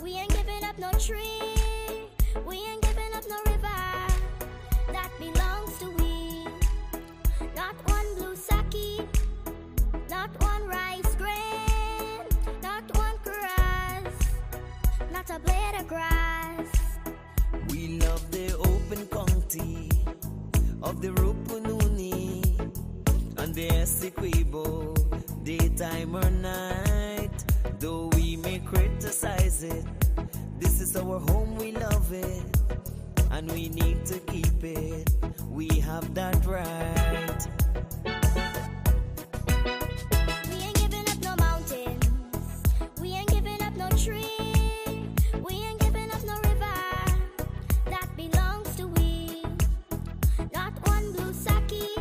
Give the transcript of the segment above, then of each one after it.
We ain't giving up no tree. We ain't giving up no river that belongs to we. Not one blue sake, not one rice grain, not one grass, not a blade of grass. We love the open county of the Rupununi and the Essequibo, daytime or night. Though we may criticize it, this is our home, we love it, and we need to keep it. We have that right. We ain't giving up no mountains. We ain't giving up no tree. We ain't giving up no river that belongs to we. Not one blue sake,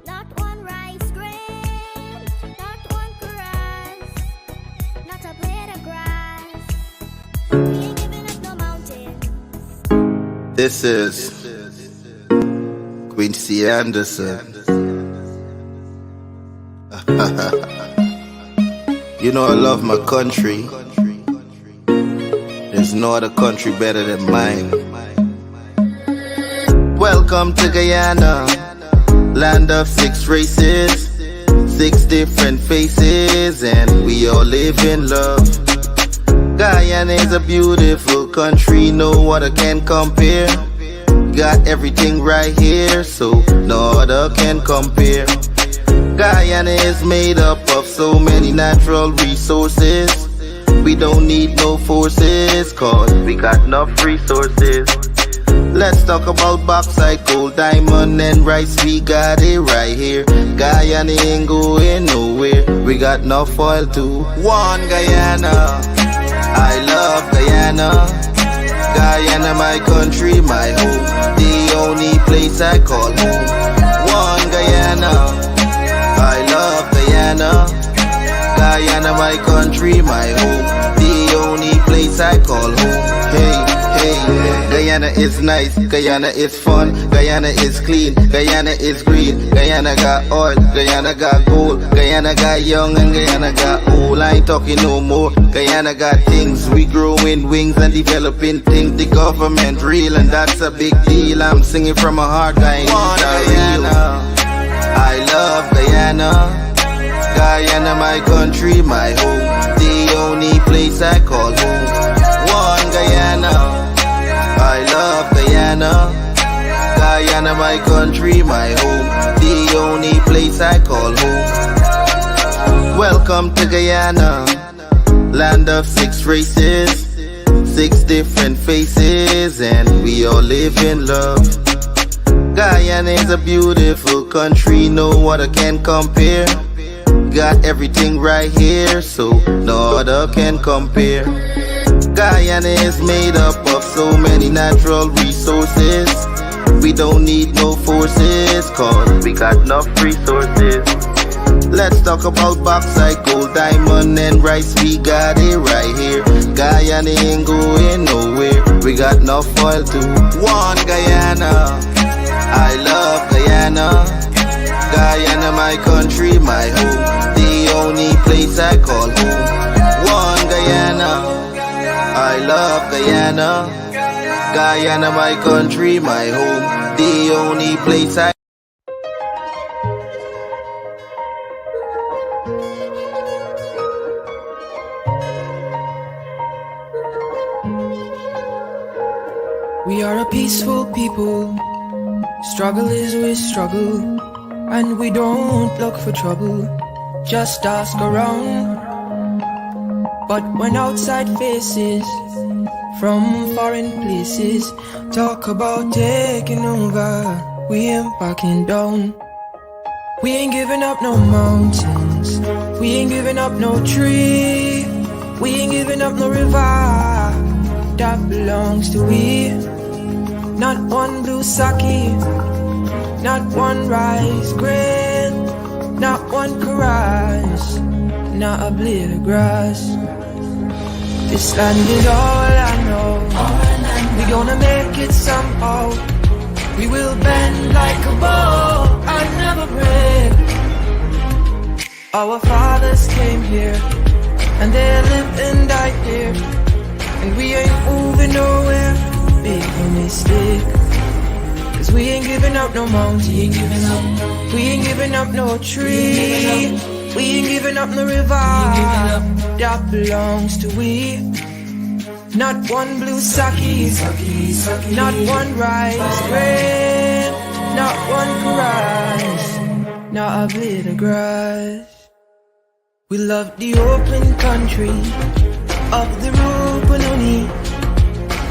not one rice grain, not one grass, not a blade of grass. We ain't giving up no mountains. This is Quincy Anderson. You know I love my country. There's no other country better than mine. Welcome to Guyana, land of 6 races, 6 different faces, and we all live in love. Guyana is a beautiful country, no other can compare. Got everything right here, so no other can compare. Guyana is made up of so many natural resources. We don't need no forces, cause we got enough resources. Let's talk about bauxite, gold, diamond, and rice. We got it right here. Guyana ain't going nowhere. We got enough oil too. One Guyana, I love Guyana. Guyana, my country, my home, the only place I call home. One Guyana, I love Guyana. Guyana, my country, my home, the only place I call home. Hey, Guyana is nice, Guyana is fun, Guyana is clean, Guyana is green, Guyana got oil, Guyana got gold, Guyana got young and Guyana got old. I ain't talking no more. Guyana got things, we growing wings and developing things. The government real and that's a big deal. I'm singing from my heart, Guyana. I love Guyana. Guyana, my country, my home, the only place I call home. One Guyana, I love Guyana. Guyana, my country, my home, the only place I call home. Welcome to Guyana, land of 6 races, 6 different faces, and we all live in love. Guyana is a beautiful country, no other can compare. Got everything right here, so no other can compare. Guyana is made up of so many natural resources. We don't need no forces, cause we got enough resources. Let's talk about bauxite, gold, diamond, and rice. We got it right here. Guyana ain't going nowhere. We got enough oil too. One Guyana, I love Guyana. Guyana, my country, my home, the only place I call home. One Guyana, I love Guyana. Guyana, my country, my home, the only place I. We are a peaceful people. Struggle is we struggle. And we don't look for trouble, just ask around. But when outside faces from foreign places talk about taking over, we ain't backing down. We ain't giving up no mountains, we ain't giving up no tree, we ain't giving up no river that belongs to we. Not one blue sake, not one rice grain, not one caress, not a blade of grass. This land is all I know. We gonna make it somehow. We will bend like a bow and never break. Our fathers came here and they lived and died here. we ain't moving nowhere. Big mistake. Cause we ain't giving up no mountain. We ain't giving up no tree. We ain't giving up no river. That belongs to we. Not one blue sake, not one rice grain, not one rice, not a blade of grass. We love the open country of the Rupununi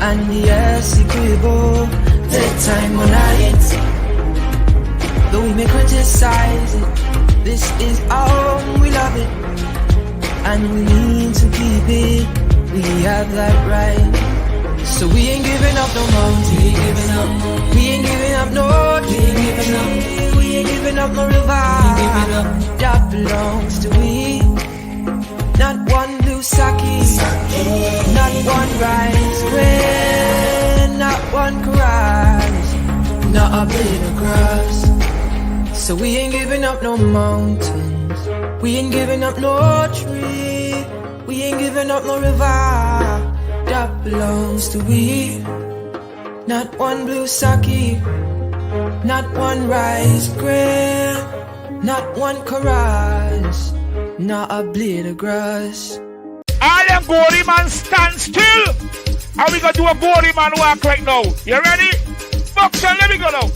and the Essequibo, the time when though we may criticize it, this is our home, we love it, and we need to keep it. We have that right. So we ain't giving up no mountain. We ain't giving up no tree. We ain't giving up no river. That belongs to we. Not one blue sake. Not one rice grain. Not one grass. Not a blade of grass. So we ain't giving up no mountains. We ain't giving up no tree. We ain't giving up no river. That belongs to we. Not one blue sake. Not one rice grain. Not one chorus. Not a blade of grass. All them gory man stand still. And we gonna do a gory man walk right now. You ready? Boxer, let me go now.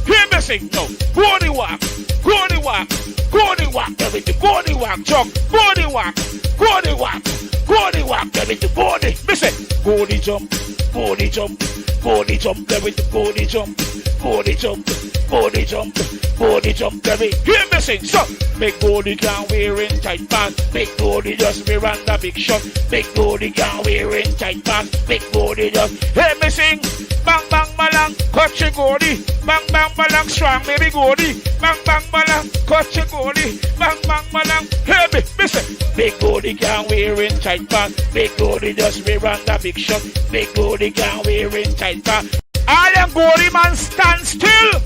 Hear me sing now. Gory walk. Gory walk. Gory walk. Everything. Gory walk. Chuck. Gory walk. Gory walk. Gory walk. Everything. Gory. Listen. Gory jump. Gory jump. Gory jump. Everything. Gory jump. Gory jump. Gory jump. Gory jump. Everything. Hear me sing. So. Big Gory can wearing tight pants. Big Gory just wear on the big shot. Big Gory can wearing tight pants. Big Gory just. Hear me sing. Bang bang balang. Cut your Gory. Bang bang balang. Strong baby Gory. Bang bang balang. Cut your Gory. Bang bang balang. Hear me. Listen. Big Gory can wearing tight pants. Big Gory just wear on the big shot. Big Gory can wearing tight pants. All them Gory man stand still.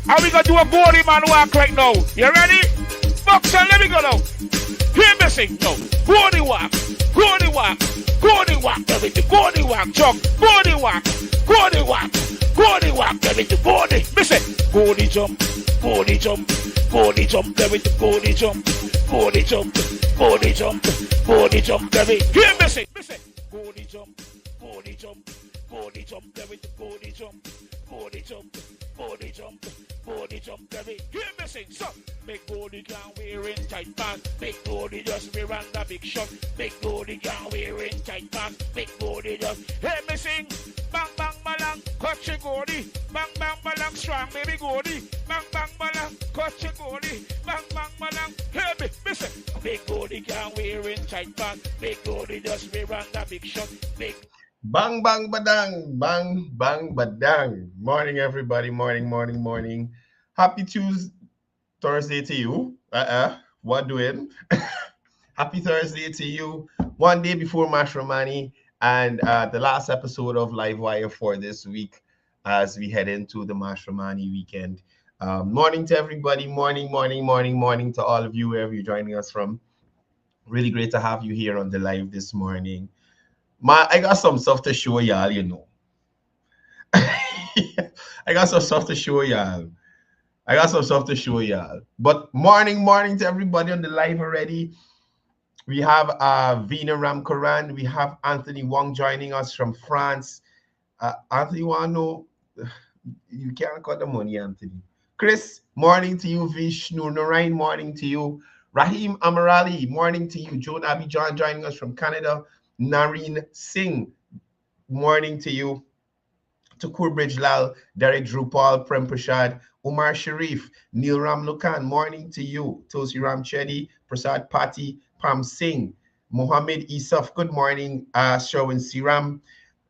And we gonna do a Gory man walk right now. You ready? Boxer, let me go now. Hear me sing now. Gory walk. Gory walk. Gory walk. Everything. Gory walk. Chuck. Gory walk. Gory walk. Gory walk. Everything. Gory. Listen. Gory jump. Gory jump. Gory jump. Everything. Gory jump. Gory jump. Gory jump. Gory jump. Everything. Hear me sing. Listen. Gory jump. Gory jump. Gory jump. Everything. Gory jump. Gory jump. Gory jump. Gory jump. Everything. Hear me sing. So. Big Gory can wearing tight pants. Big Gory just wear on the big shot. Big Gory can wearing tight pants. Big Gory just. Hear me sing. Bang bang balang. Cut your Gory. Bang bang balang. Strong baby Gory. Bang bang balang. Cut your Gory. Bang bang balang. Hear me. Listen. Big Gory can wearing tight pants. Big Gory just wear on the big shot. Big. Bang, bang, badang. Bang, bang, badang. Morning, everybody. Morning, morning, morning. Happy Thursday to you. What doing? Happy Thursday to you. One day before Mashramani and the last episode of Livewire for this week as we head into the Mashramani weekend. Morning to everybody. Morning, morning, morning, morning to all of you, wherever you're joining us from. Really great to have you here on the live this morning. I got some stuff to show y'all, you know. I got some stuff to show y'all. But morning to everybody on the live already. We have Vina Ramkaran. We have Anthony Wong joining us from France. Anthony Wong, no, you can't cut the money, Anthony. Chris, morning to you. Vishnu Narain, morning to you. Rahim Amarali, morning to you. Joan Abidjan joining us from Canada. Nareen Singh, morning to you. Tukur Bridgelal, Derek Drupal, Prem Prashad, Umar Sharif, Neil Ram Lukan, morning to you. Tosi Ram Chetty, Prasad Pati, Pam Singh, Mohammed Isaf, good morning. Sherwin Siram,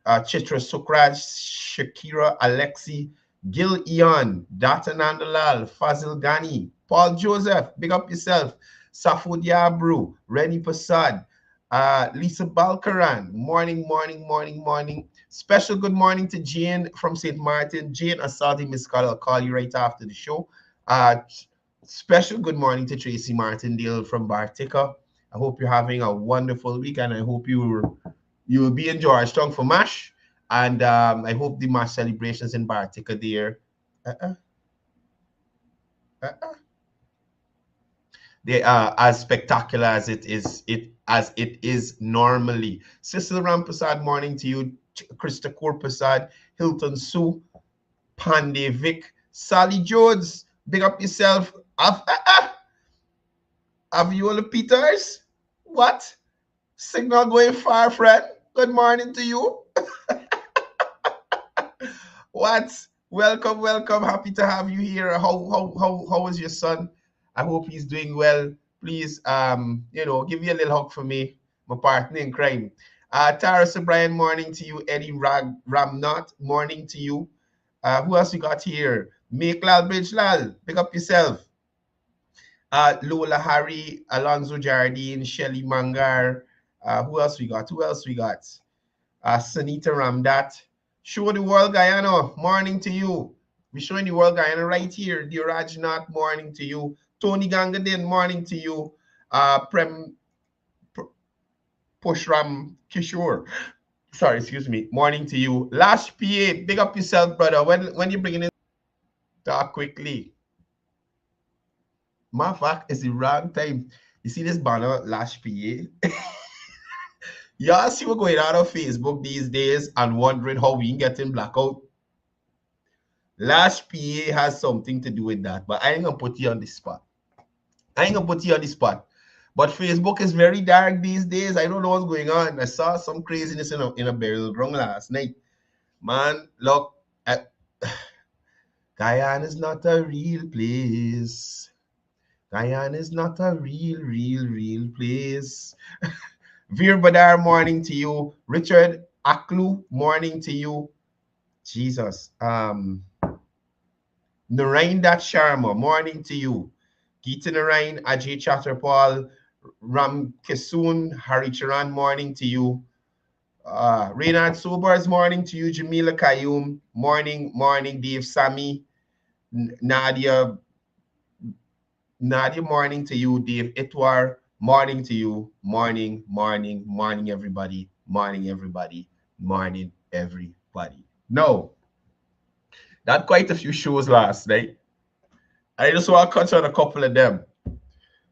Chitra Sukraj, Shakira Alexi, Gil Ian, Datanandalal, Fazil Ghani, Paul Joseph, big up yourself. Safud Yabru, Rennie Passad, Lisa Balkaran, morning. Special good morning to Jane from St. Martin. Jane Asadi Miss Call, I'll call you right after the show. Special good morning to Tracy Martindale from Bartica. I hope you're having a wonderful week and I hope you're You will be in Georgetown for MASH, and I hope the MASH celebrations in Bartic are there. They are as spectacular as it is normally. Cecil Rampasad, morning to you. Krista Korpasad, Hilton Sue, Pandey Vic, Sally Jones, big up yourself. Aviola Peters, what? Signal going far, friend. Good morning to you. What? Welcome, welcome. Happy to have you here. How is your son? I hope he's doing well. Please, give me a little hug for me, my partner in crime. Tara O'Brien, morning to you. Eddie Ramnot, morning to you. Who else we got here? Make Lal Bridge Lal, pick up yourself. Lola Harry, Alonzo Jardine, Shelly Mangar. Who else we got? Sanita Ramdat. Show the world Guyana, morning to you. We're showing the world Guyana right here. Dear Rajnath, morning to you. Tony Gangadin, morning to you. Pushram Kishore. Sorry, excuse me. Morning to you. Lash PA, big up yourself, brother. When you bring it in, talk quickly. My fact is the wrong time. You see this banner, Lash PA? Y'all see what's going on Facebook these days and wondering how we getting blackout? Lash PA has something to do with that, but I ain't gonna put you on the spot. But Facebook is very dark these days. I don't know what's going on. I saw some craziness in a burial ground last night. Man, look, Guyana is not a real place. Guyana is not a real place. Veer Badar, morning to you. Richard Aklu, morning to you. Jesus. Narain Dat Sharma, morning to you. Geeta Narain, Ajay Chatterpal, Ram Kesoon, Hari Charan, morning to you. Reynard Sobers, morning to you. Jamila Kayum, morning. Dave Sami, Nadia, morning to you. Dave Itwar, morning to you. Morning, everybody. Morning, everybody. No, that quite a few shows last night. I just want to cut on a couple of them,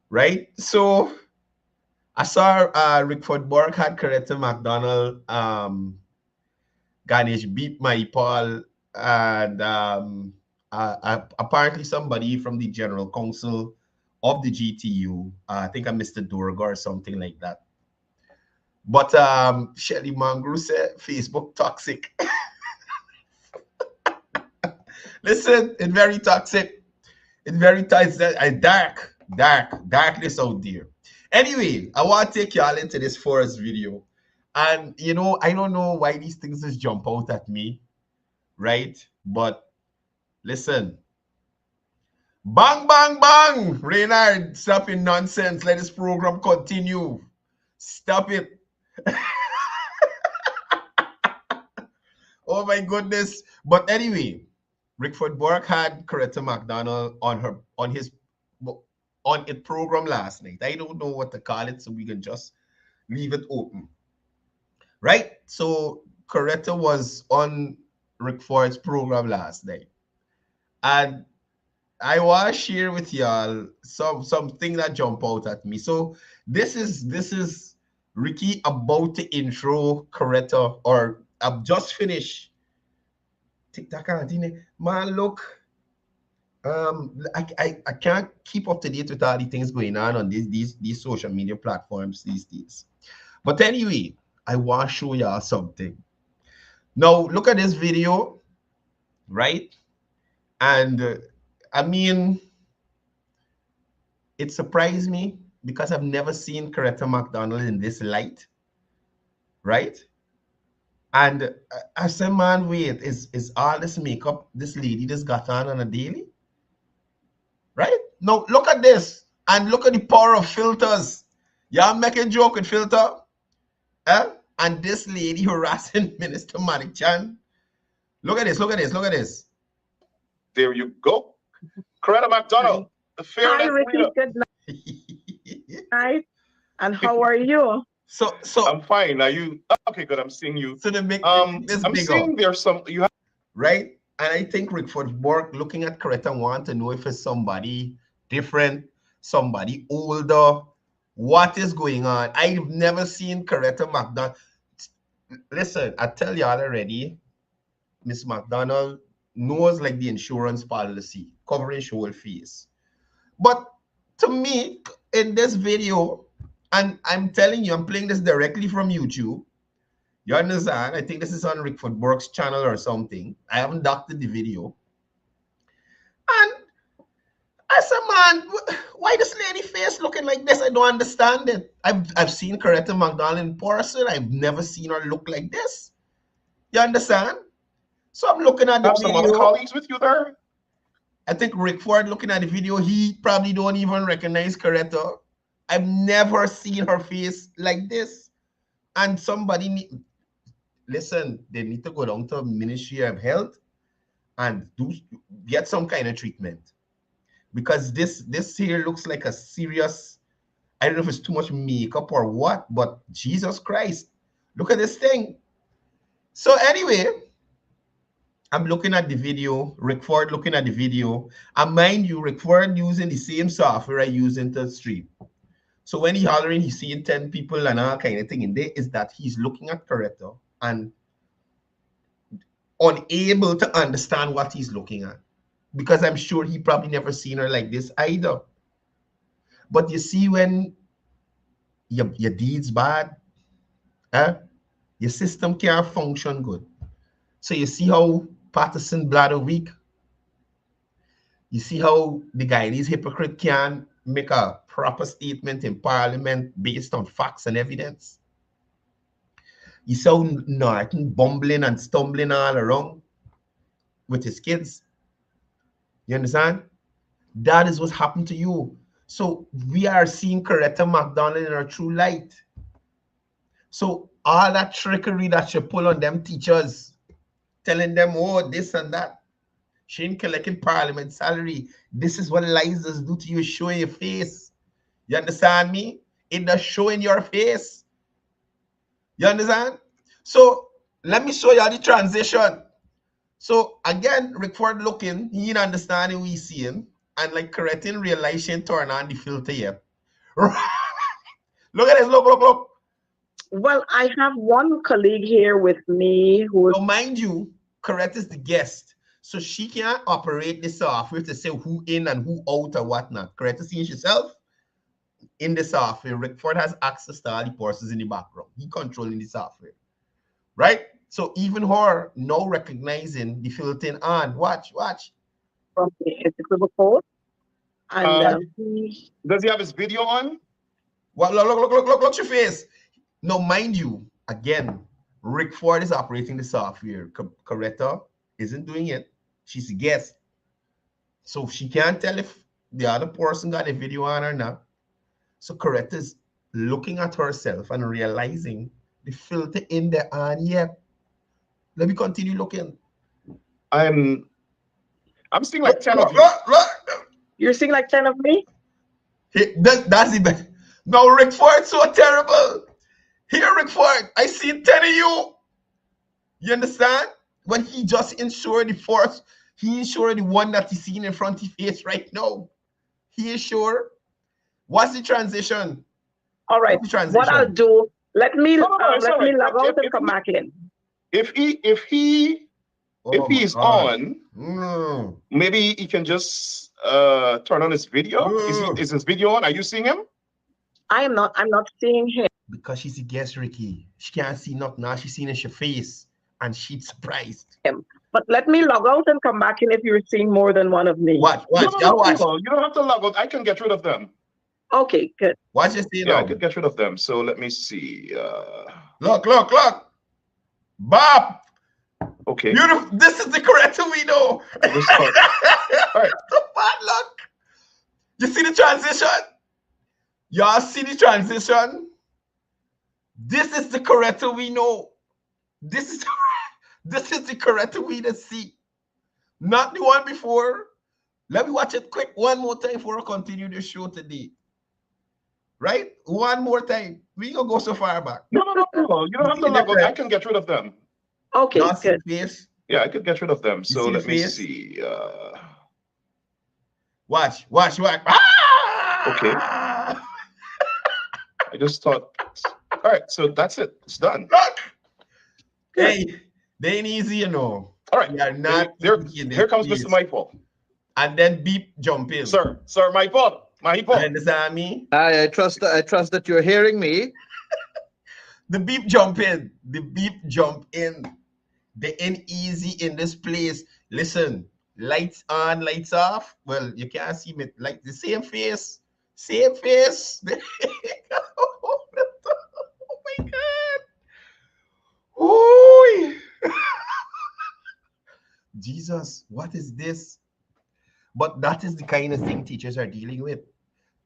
right? So I saw Rickford Borg had Coretta McDonald, Ganesh beat my Paul, and apparently somebody from the General Council of the GTU, I think I Mr. Durga or something like that. But Shelly Mangru said Facebook toxic. Listen, it's very toxic. It's very toxic. Darkness out there. Anyway, I want to take y'all into this first video. And, I don't know why these things just jump out at me, right? But listen. Bang, bang, bang! Reynard, stop in nonsense. Let this program continue. Stop it. Oh, my goodness. But anyway, Rickford Bork had Coretta McDonald on its program last night. I don't know what to call it, so we can just leave it open. Right? So Coretta was on Rickford's program last night. And I want to share with y'all something that jump out at me. So this is Ricky about to intro Coretta, or I've just finished. TikTok, man, look, I can't keep up to date with all the things going on these social media platforms these days. But anyway, I want to show y'all something. Now, look at this video, right? And I mean, it surprised me because I've never seen Coretta McDonald in this light, right? And I said, man, wait, is all this makeup this lady just got on a daily? Right? Now, look at this. And look at the power of filters. Y'all making joke with filter? And this lady harassing Minister Malik Chan. Look at this. There you go. Coretta McDonald, the fearless Hi, Ricky. leader. Good night. And how are you? So I'm fine. Are you okay? Good. I'm seeing you. so they make this I'm bigger, seeing there's some you have right? And I think Rickford Bork looking at Coretta want to know if it's somebody different, somebody older. What is going on? I've never seen Coretta McDonald. Listen, I tell y'all already, Miss McDonald knows like the insurance policy covering her whole face. But to me, in this video, and I'm telling you, I'm playing this directly from YouTube. You understand? I think this is on Rickford Burke's channel or something. I haven't doctored the video. And I said, man, why this lady face looking like this? I don't understand it. I've seen Coretta McDonald in person. I've never seen her look like this. You understand? So I'm looking at the have some other video. colleagues with you there. I think Rickford looking at the video, he probably don't even recognize Coretta. I've never seen her face like this. And somebody listen, they need to go down to Ministry of Health and get some kind of treatment. Because this here looks like a serious, I don't know if it's too much makeup or what, but Jesus Christ, look at this thing. So anyway, I'm looking at the video, Rickford looking at the video, and mind you, Rickford using the same software I use in the stream. So when he hollering, he's seeing 10 people and all kind of thing in there, is that he's looking at Coretta and unable to understand what he's looking at. Because I'm sure he probably never seen her like this either. But you see, when your deed's bad, your system can't function good. So you see how Patterson bladder weak. You see how the guy, these hypocrite, can make a proper statement in Parliament based on facts and evidence. You see how Norton bumbling and stumbling all around with his kids. You understand? That is what's happened to you. So we are seeing Coretta McDonald in her true light. So all that trickery that you pull on them teachers, telling them, oh, this and that, she ain't collecting Parliament salary. This is what lies does do to you, showing your face. You understand me? It does show in your face. You understand? So let me show you the transition. So again, Rickford looking, he ain't understanding what he's seeing. And like correcting, realize she ain't turn on the filter yet. Look at this, look. Well, I have one colleague here with me who. So mind you, Coretta is the guest. So she can't operate the software to say who in and who out or whatnot. Coretta seeing herself in the software. Rickford has access to all the persons in the background. He controlling the software. Right? So even her now recognizing the filtering on. Watch. From the executable code. And does he have his video on? What? Look your face. Now, mind you, again, Rickford is operating the software. Coretta isn't doing it. She's a guest. So she can't tell if the other person got a video on or not. So Coretta is looking at herself and realizing the filter in there on yet. Let me continue looking. I'm seeing like 10 of you. Look. You're seeing like 10 of me? That's the best. No, Rickford, so terrible. Here, Rickford, I see 10 of you. You understand? When he just ensured the first, he ensured the one that he's seeing in front of his face right now. He is sure. What's the transition? All right. What I'll do, let me log out and come back in. If he's on, maybe he can just turn on his video. Is his video on? Are you seeing him? I'm not seeing him. Because she's a guest, Ricky. She can't see nothing now. She's seeing in your face and she's surprised. But let me log out and come back in if you're seeing more than one of me. Watch. You don't have to log out. I can get rid of them. Okay, good. Watch this thing. Yeah, I could get rid of them. So let me see. Look. Bob. Okay. Beautiful. This is the correct we know. All right. Bad luck. You see the transition? Y'all see the transition? This is the correct we know. This is the correct we to see. Not the one before. Let me watch it quick one more time before I continue the show today. Right? One more time. We gonna go so far back. No. You don't have to log out. I can get rid of them. Okay. Not see face. Yeah, I could get rid of them. So see let me face? see. Watch. Ah! Okay. I just thought. All right, so that's it. It's done. Hey, they ain't easy, you know. All right. We are not here comes Mr. Michael. And then beep jump in. Sir, Michael. You understand me? I trust that you're hearing me. The beep jump in. They ain't easy in this place. Listen, lights on, lights off. Well, you can't see me like the same face. Oh my God. Ooh. Jesus, what is this? But that is the kind of thing teachers are dealing with.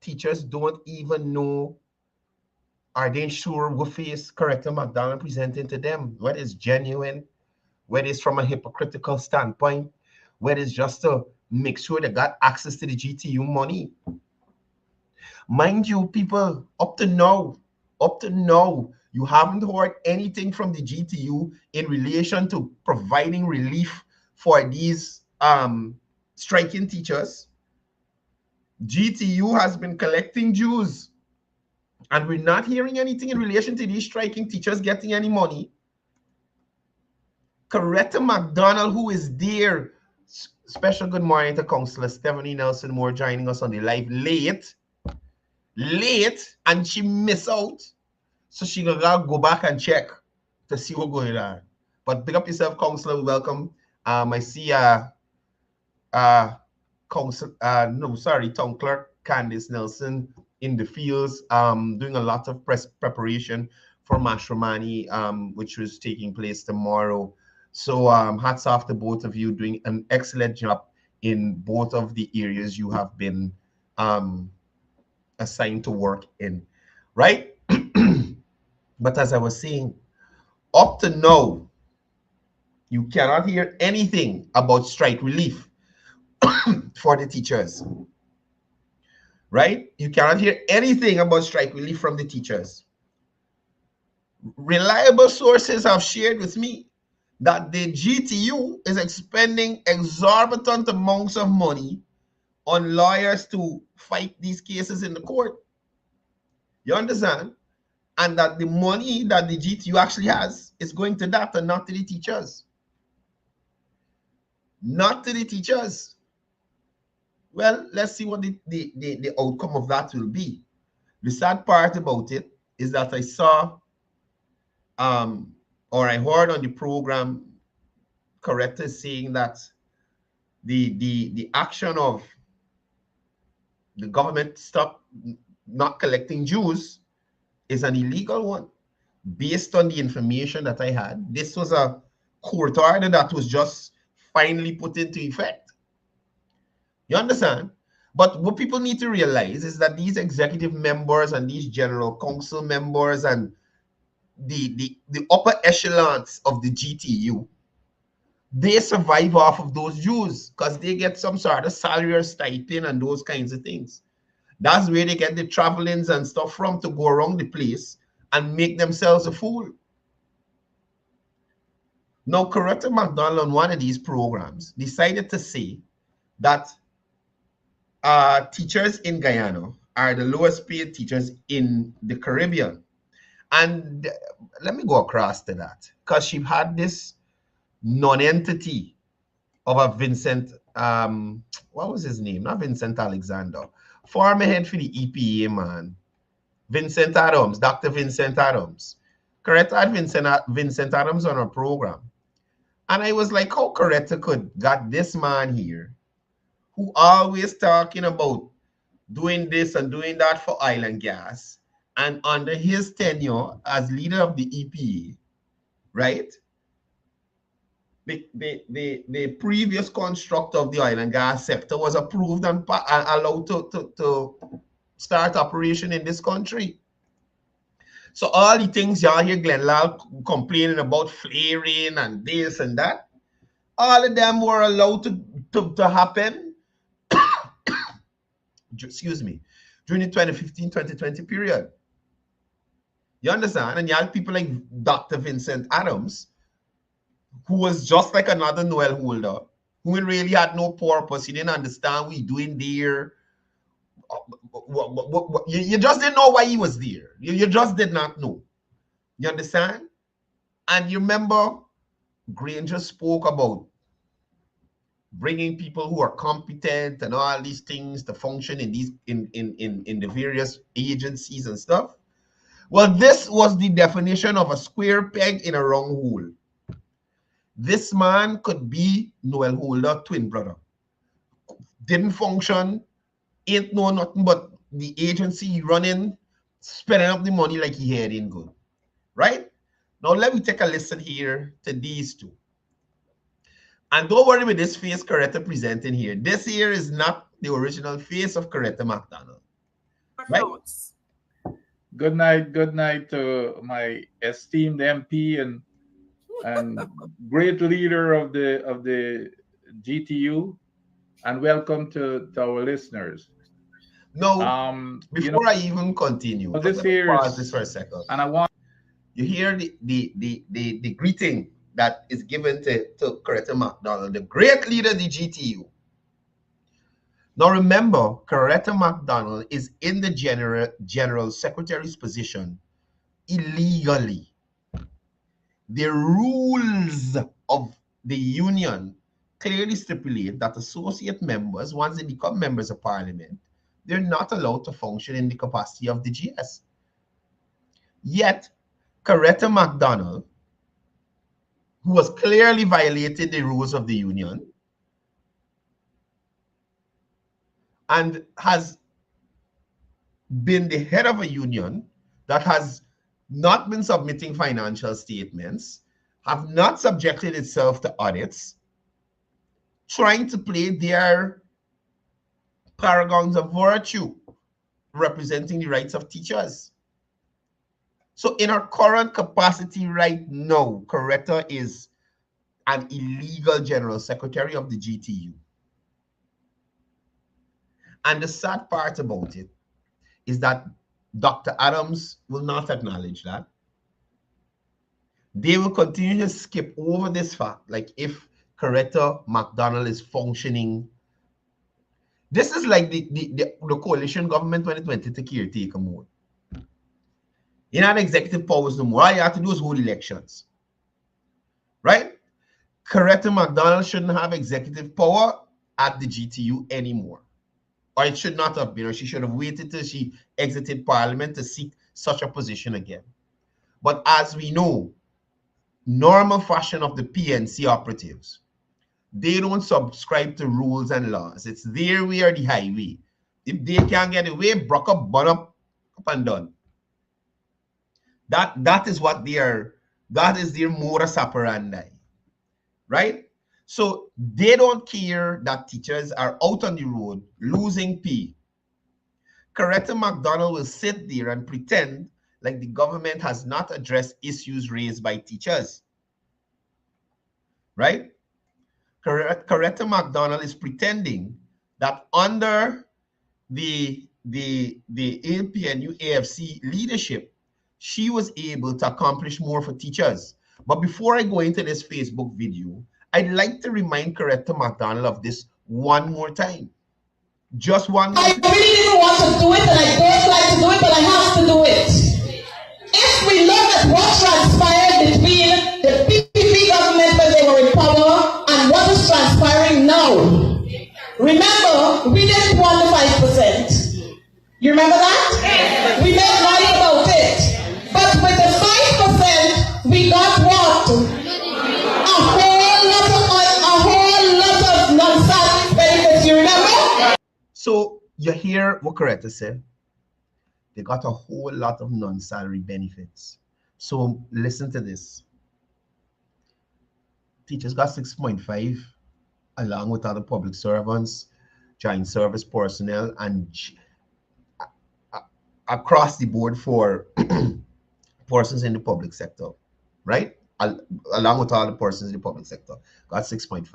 Teachers don't even know, are they sure what face Corrector McDonald presenting to them? What is genuine? What is from a hypocritical standpoint? What is just to make sure they got access to the GTU money? Mind you, people, up to now, you haven't heard anything from the GTU in relation to providing relief for these striking teachers. GTU has been collecting dues, and we're not hearing anything in relation to these striking teachers getting any money. Coretta McDonald, who is there, special good morning to Councillor Stephanie Nelson Moore joining us on the live late, and she missed out, so she gonna go back and check to see what's going on. But big up yourself, Councillor. Welcome. I see Town Clerk Candice Nelson in the fields, doing a lot of preparation for Mashramani, which was taking place tomorrow. So hats off to both of you, doing an excellent job in both of the areas you have been assigned to work in, right? But as I was saying, up to now, you cannot hear anything about strike relief for the teachers, right? You cannot hear anything about strike relief from the teachers. Reliable sources have shared with me that the GTU is expending exorbitant amounts of money on lawyers to fight these cases in the court. You understand? And that the money that the GTU actually has is going to that and not to the teachers. Not to the teachers. Well, let's see what the outcome of that will be. The sad part about it is that I saw or I heard on the program Coretta saying that the action of the government stop not collecting dues is an illegal one. Based on the information that I had, this was a court order that was just finally put into effect. You understand? But what people need to realize is that these executive members and these general council members and the upper echelons of the GTU, they survive off of those dues because they get some sort of salary or stipend and those kinds of things. That's where they get the travelings and stuff from to go around the place and make themselves a fool. Now, Coretta McDonald on one of these programs decided to say that teachers in Guyana are the lowest paid teachers in the Caribbean. And let me go across to that, because she had this non-entity of a Vincent, what was his name? Not Vincent Alexander. Former head for the EPA, man. Vincent Adams, Dr. Vincent Adams. Coretta had Vincent Adams on her program. And I was like, how Coretta could got this man here who always talking about doing this and doing that for oil and gas, and under his tenure as leader of the EPA, right? The previous construct of the oil and gas sector was approved and allowed to start operation in this country. So all the things y'all hear Glenn Lal complaining about flaring and this and that, all of them were allowed to happen excuse me, during the 2015-2020 period. You understand? And you had people like Dr. Vincent Adams, who was just like another Noel holder, who really had no purpose. He didn't understand what he doing there. You just didn't know why he was there. You just did not know. You understand? And you remember Granger spoke about bringing people who are competent and all these things to function in these in the various agencies and stuff. Well, this was the definition of a square peg in a round hole. This man could be Noel Holder, twin brother. Didn't function, ain't know nothing but the agency running, spending up the money like he had in good. Right? Now let me take a listen here to these two. And don't worry with this face Coretta presenting here. This here is not the original face of Coretta McDonald. Right? Good night to my esteemed MP and great leader of the GTU, and welcome to our listeners. No, before I even continue, this here pause this for a second. And I want you hear the greeting that is given to Coretta McDonald, the great leader of the GTU. Now remember, Coretta McDonald is in the general secretary's position illegally. The rules of the union clearly stipulate that associate members, once they become members of parliament, they're not allowed to function in the capacity of the GS. Yet, Coretta McDonald, who has clearly violated the rules of the union and has been the head of a union that has not been submitting financial statements, have not subjected itself to audits, trying to play their paragons of virtue, representing the rights of teachers. So in our current capacity right now, Coretta is an illegal general secretary of the GTU. And the sad part about it is that Dr. Adams will not acknowledge that. They will continue to skip over this fact, like if Coretta McDonald is functioning. This is like the coalition government when it went into caretaker mode. You don't have executive powers no more. All you have to do is hold elections. Right? Coretta McDonald shouldn't have executive power at the GTU anymore. Or it should not have been, or she should have waited till she exited parliament to seek such a position again. But as we know, normal fashion of the PNC operatives, they don't subscribe to rules and laws. It's their way or the highway. If they can't get away, broke up, burn up and done. That is what that is their modus operandi. Right? So they don't care that teachers are out on the road losing pay. Coretta McDonald will sit there and pretend like the government has not addressed issues raised by teachers. Right? Coretta McDonald is pretending that under the APNU AFC leadership, she was able to accomplish more for teachers. But before I go into this Facebook video, I'd like to remind Coretta McDonald of this one more time. Just one more time. I really didn't want to do it, and I don't like to do it, but I have to do it. If we look at what transpired between the PPP government when they were in power and what is transpiring now, remember, we didn't want the 5%. You remember that? We made money about it. But with the 5%, we got what? So you hear what Coretta said? They got a whole lot of non-salary benefits. So listen to this. Teachers got 6.5 along with other public servants, joint service personnel, and across the board for persons in the public sector, right? Along with all the persons in the public sector, got 6.5.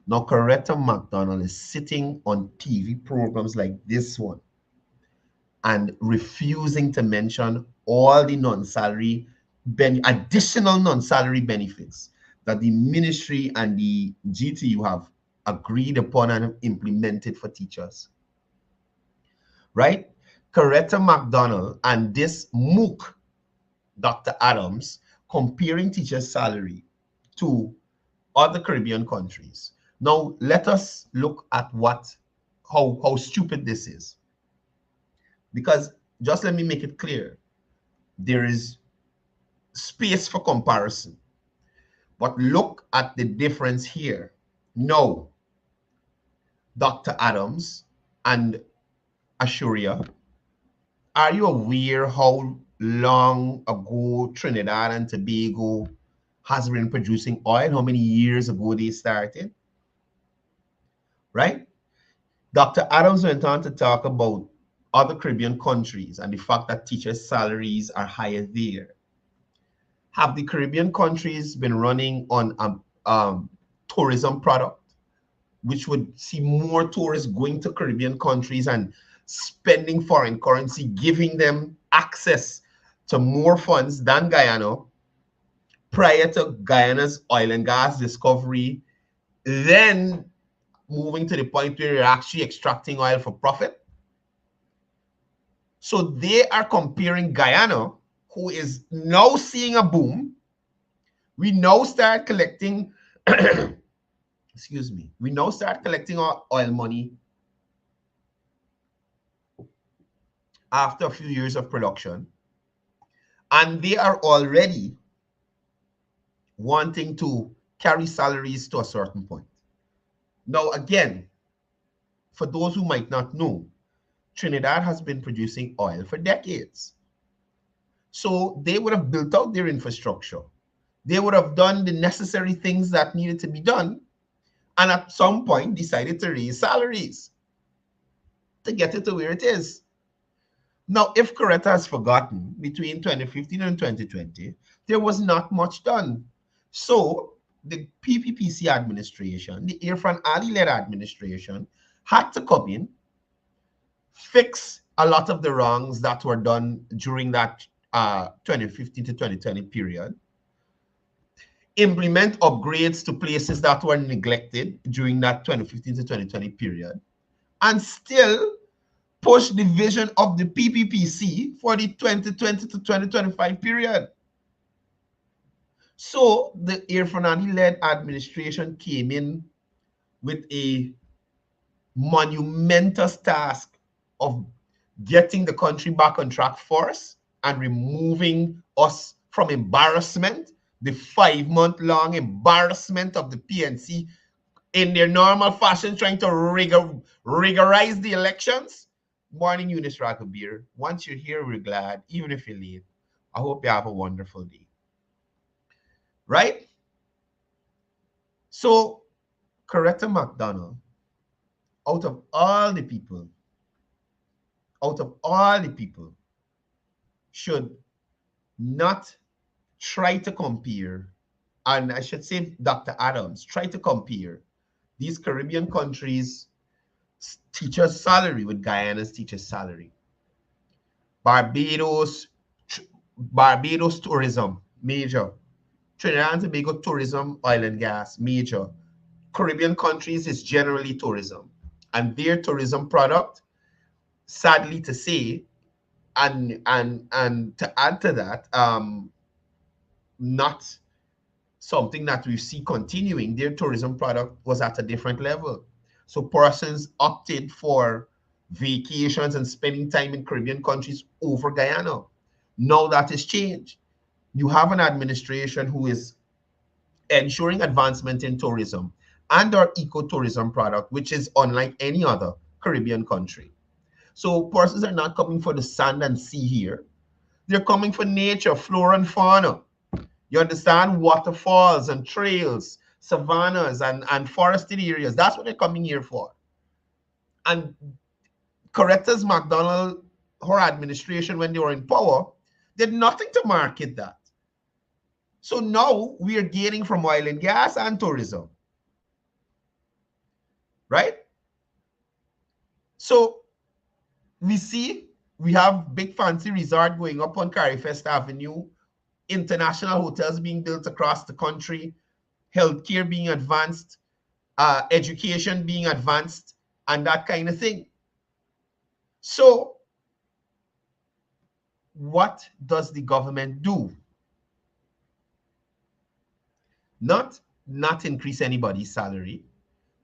Now, Coretta McDonald is sitting on TV programs like this one and refusing to mention all the non-salary, additional non-salary benefits that the ministry and the GTU have agreed upon and implemented for teachers. Right? Coretta McDonald and this MOOC, Dr. Adams, comparing teachers' salary to other Caribbean countries. Now, let us look at how stupid this is. Because just let me make it clear, there is space for comparison. But look at the difference here. No, Dr. Adams and Ashuria, are you aware how long ago Trinidad and Tobago has been producing oil? How many years ago they started? Right? Dr. Adams went on to talk about other Caribbean countries and the fact that teachers' salaries are higher there. Have the Caribbean countries been running on a tourism product, which would see more tourists going to Caribbean countries and spending foreign currency, giving them access to more funds than Guyana prior to Guyana's oil and gas discovery, then moving to the point where you're actually extracting oil for profit? So they are comparing Guyana, who is now seeing a boom. We now start collecting, excuse me, we now start collecting our oil money after a few years of production. And they are already wanting to carry salaries to a certain point. Now, again, for those who might not know, Trinidad has been producing oil for decades. So they would have built out their infrastructure. They would have done the necessary things that needed to be done, and at some point decided to raise salaries to get it to where it is. Now, if Coretta has forgotten, between 2015 and 2020, there was not much done. So the PPPC administration, the Irfan Ali-led administration, had to come in, fix a lot of the wrongs that were done during that 2015 to 2020 period, implement upgrades to places that were neglected during that 2015 to 2020 period, and still push the vision of the PPPC for the 2020 to 2025 period. So the Irfan Ali-led administration came in with a monumentous task of getting the country back on track first and removing us from embarrassment, the 5-month-long embarrassment of the PNC in their normal fashion, trying to rigorize the elections. Morning, Eunice Rakabir. Once you're here, we're glad, even if you're late. I hope you have a wonderful day. Right? So, Coretta McDonald, out of all the people, should not try to compare, and I should say Dr. Adams, try to compare these Caribbean countries' teacher's salary with Guyana's teacher's salary. Barbados tourism, major. Trinidad and Tobago tourism, oil and gas, major. Caribbean countries is generally tourism. And their tourism product, sadly to say, and to add to that, not something that we see continuing, their tourism product was at a different level. So persons opted for vacations and spending time in Caribbean countries over Guyana. Now that has changed. You have an administration who is ensuring advancement in tourism and our ecotourism product, which is unlike any other Caribbean country. So persons are not coming for the sand and sea here. They're coming for nature, flora and fauna. You understand? Waterfalls and trails, savannas and forested areas. That's what they're coming here for. And Coretta's McDonald, her administration, when they were in power, did nothing to market that. So now we are gaining from oil and gas and tourism. Right? So we see We have big fancy resort going up on Carifest Avenue, international hotels being built across the country, healthcare being advanced, education being advanced, and that kind of thing. So what does the government do? Not increase anybody's salary,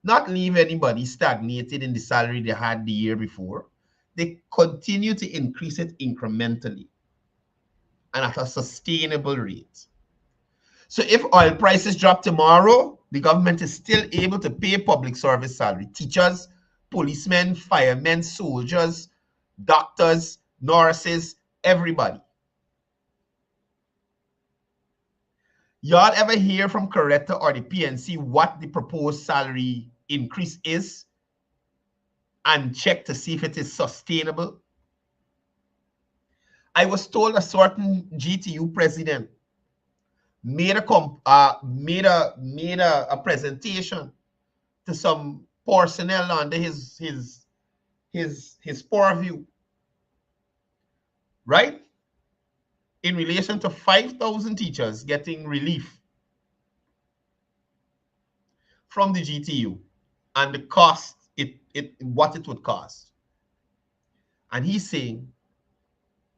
not leave anybody stagnated in the salary they had the year before. They continue to increase it incrementally and at a sustainable rate. So if oil prices drop tomorrow, the government is still able to pay public service salary. Teachers, policemen, firemen, soldiers, doctors, nurses, everybody. Y'all ever hear from Coretta or the PNC what the proposed salary increase is and check to see if it is sustainable? I was told a certain GTU president made a presentation to some personnel under his purview, right? In relation to 5,000 teachers getting relief from the GTU and the cost, what it would cost. And he's saying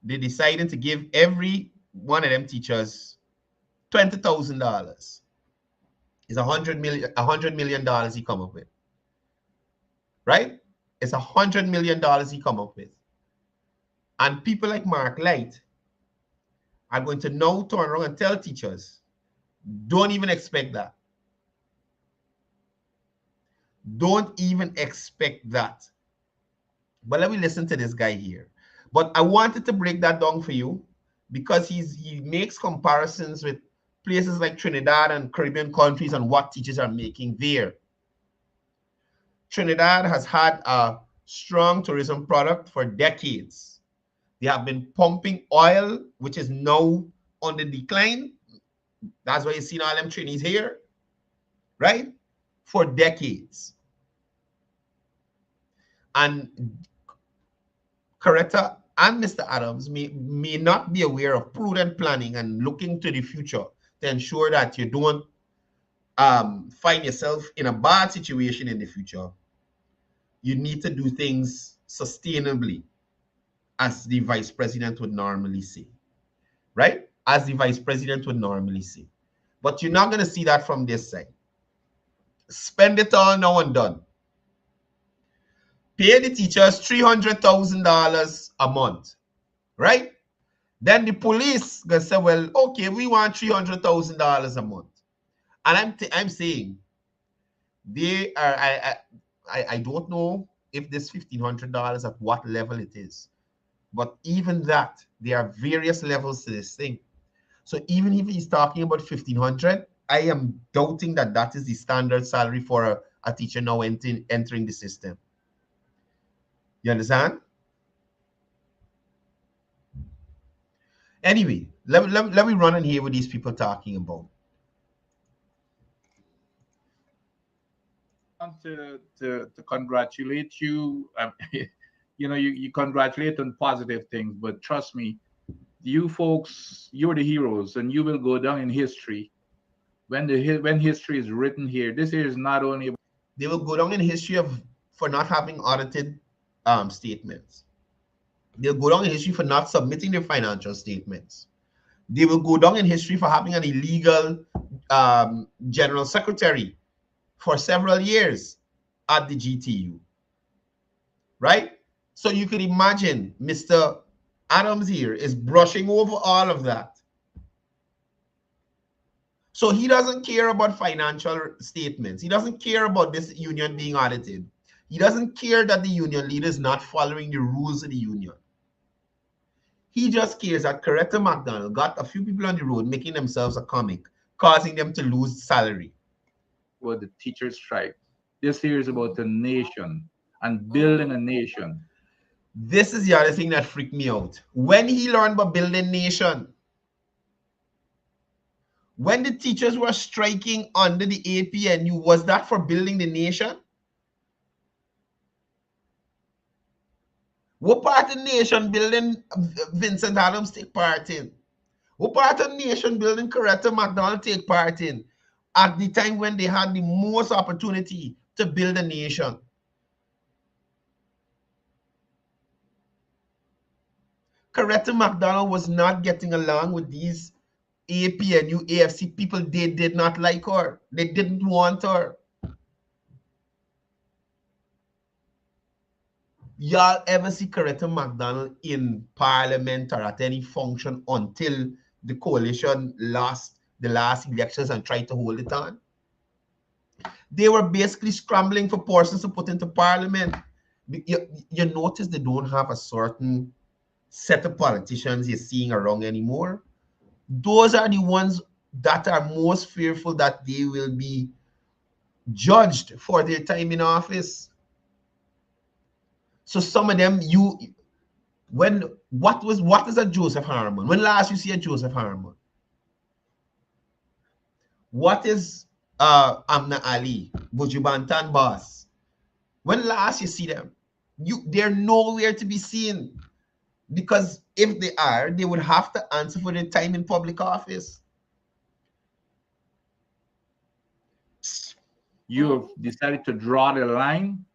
they decided to give every one of them teachers $20,000. It's $100 million he come up with, right? It's $100 million he come up with. And people like Mark Light are going to now turn around and tell teachers, don't even expect that. Don't even expect that. But let me listen to this guy here. But I wanted to break that down for you because he makes comparisons with places like Trinidad and Caribbean countries and what teachers are making there. Trinidad has had a strong tourism product for decades. They have been pumping oil, which is now on the decline. That's why you see all them Trinis here, right? For decades. And Coretta and Mr. Adams may not be aware of prudent planning and looking to the future to ensure that you don't find yourself in a bad situation in the future. You need to do things sustainably, as the vice president would normally say, right? As the vice president would normally say. But you're not going to see that from this side. Spend it all now and done. Pay the teachers $300,000 a month, right? Then the police gonna say, well, okay, we want $300,000 a month. And I'm saying they are, I don't know if this $1,500 at what level it is. But even that, there are various levels to this thing. So even if he's talking about $1,500, I am doubting that that is the standard salary for a teacher now entering the system. You understand? Anyway, let me run in here with these people talking about. I want to congratulate you. You know, you congratulate on positive things, but trust me, you folks, you're the heroes, and you will go down in history. When history is written here, this here is not only... They will go down in history for not having audited statements. They'll go down in history for not submitting their financial statements. They will go down in history for having an illegal general secretary for several years at the GTU, right? So you could imagine Mr. Adams here is brushing over all of that. So he doesn't care about financial statements. He doesn't care about this union being audited. He doesn't care that the union leader is not following the rules of the union. He just cares that Coretta McDonald got a few people on the road making themselves a comic, causing them to lose salary. Well, the teachers' strike. This here is about the nation and building a nation. This is the other thing that freaked me out. When he learned about building nation, when the teachers were striking under the APNU, was that for building the nation? What part of nation building Vincent Adams take part in? What part of nation building Coretta McDonald take part in at the time when they had the most opportunity to build a nation? Coretta McDonald was not getting along with these APNU, AFC people. They did not like her. They didn't want her. Y'all ever see Coretta McDonald in parliament or at any function until the coalition lost the last elections and tried to hold it on? They were basically scrambling for persons to put into parliament. You notice they don't have a certain set of politicians you're seeing around anymore. Those are the ones that are most fearful that they will be judged for their time in office. So some of them, what is a Joseph Harmon? When last you see a Joseph Harmon? What is Amna Ali, Bujubantan boss? When last you see them? They're nowhere to be seen, because if they are, they would have to answer for their time in public office. You have decided to draw the line,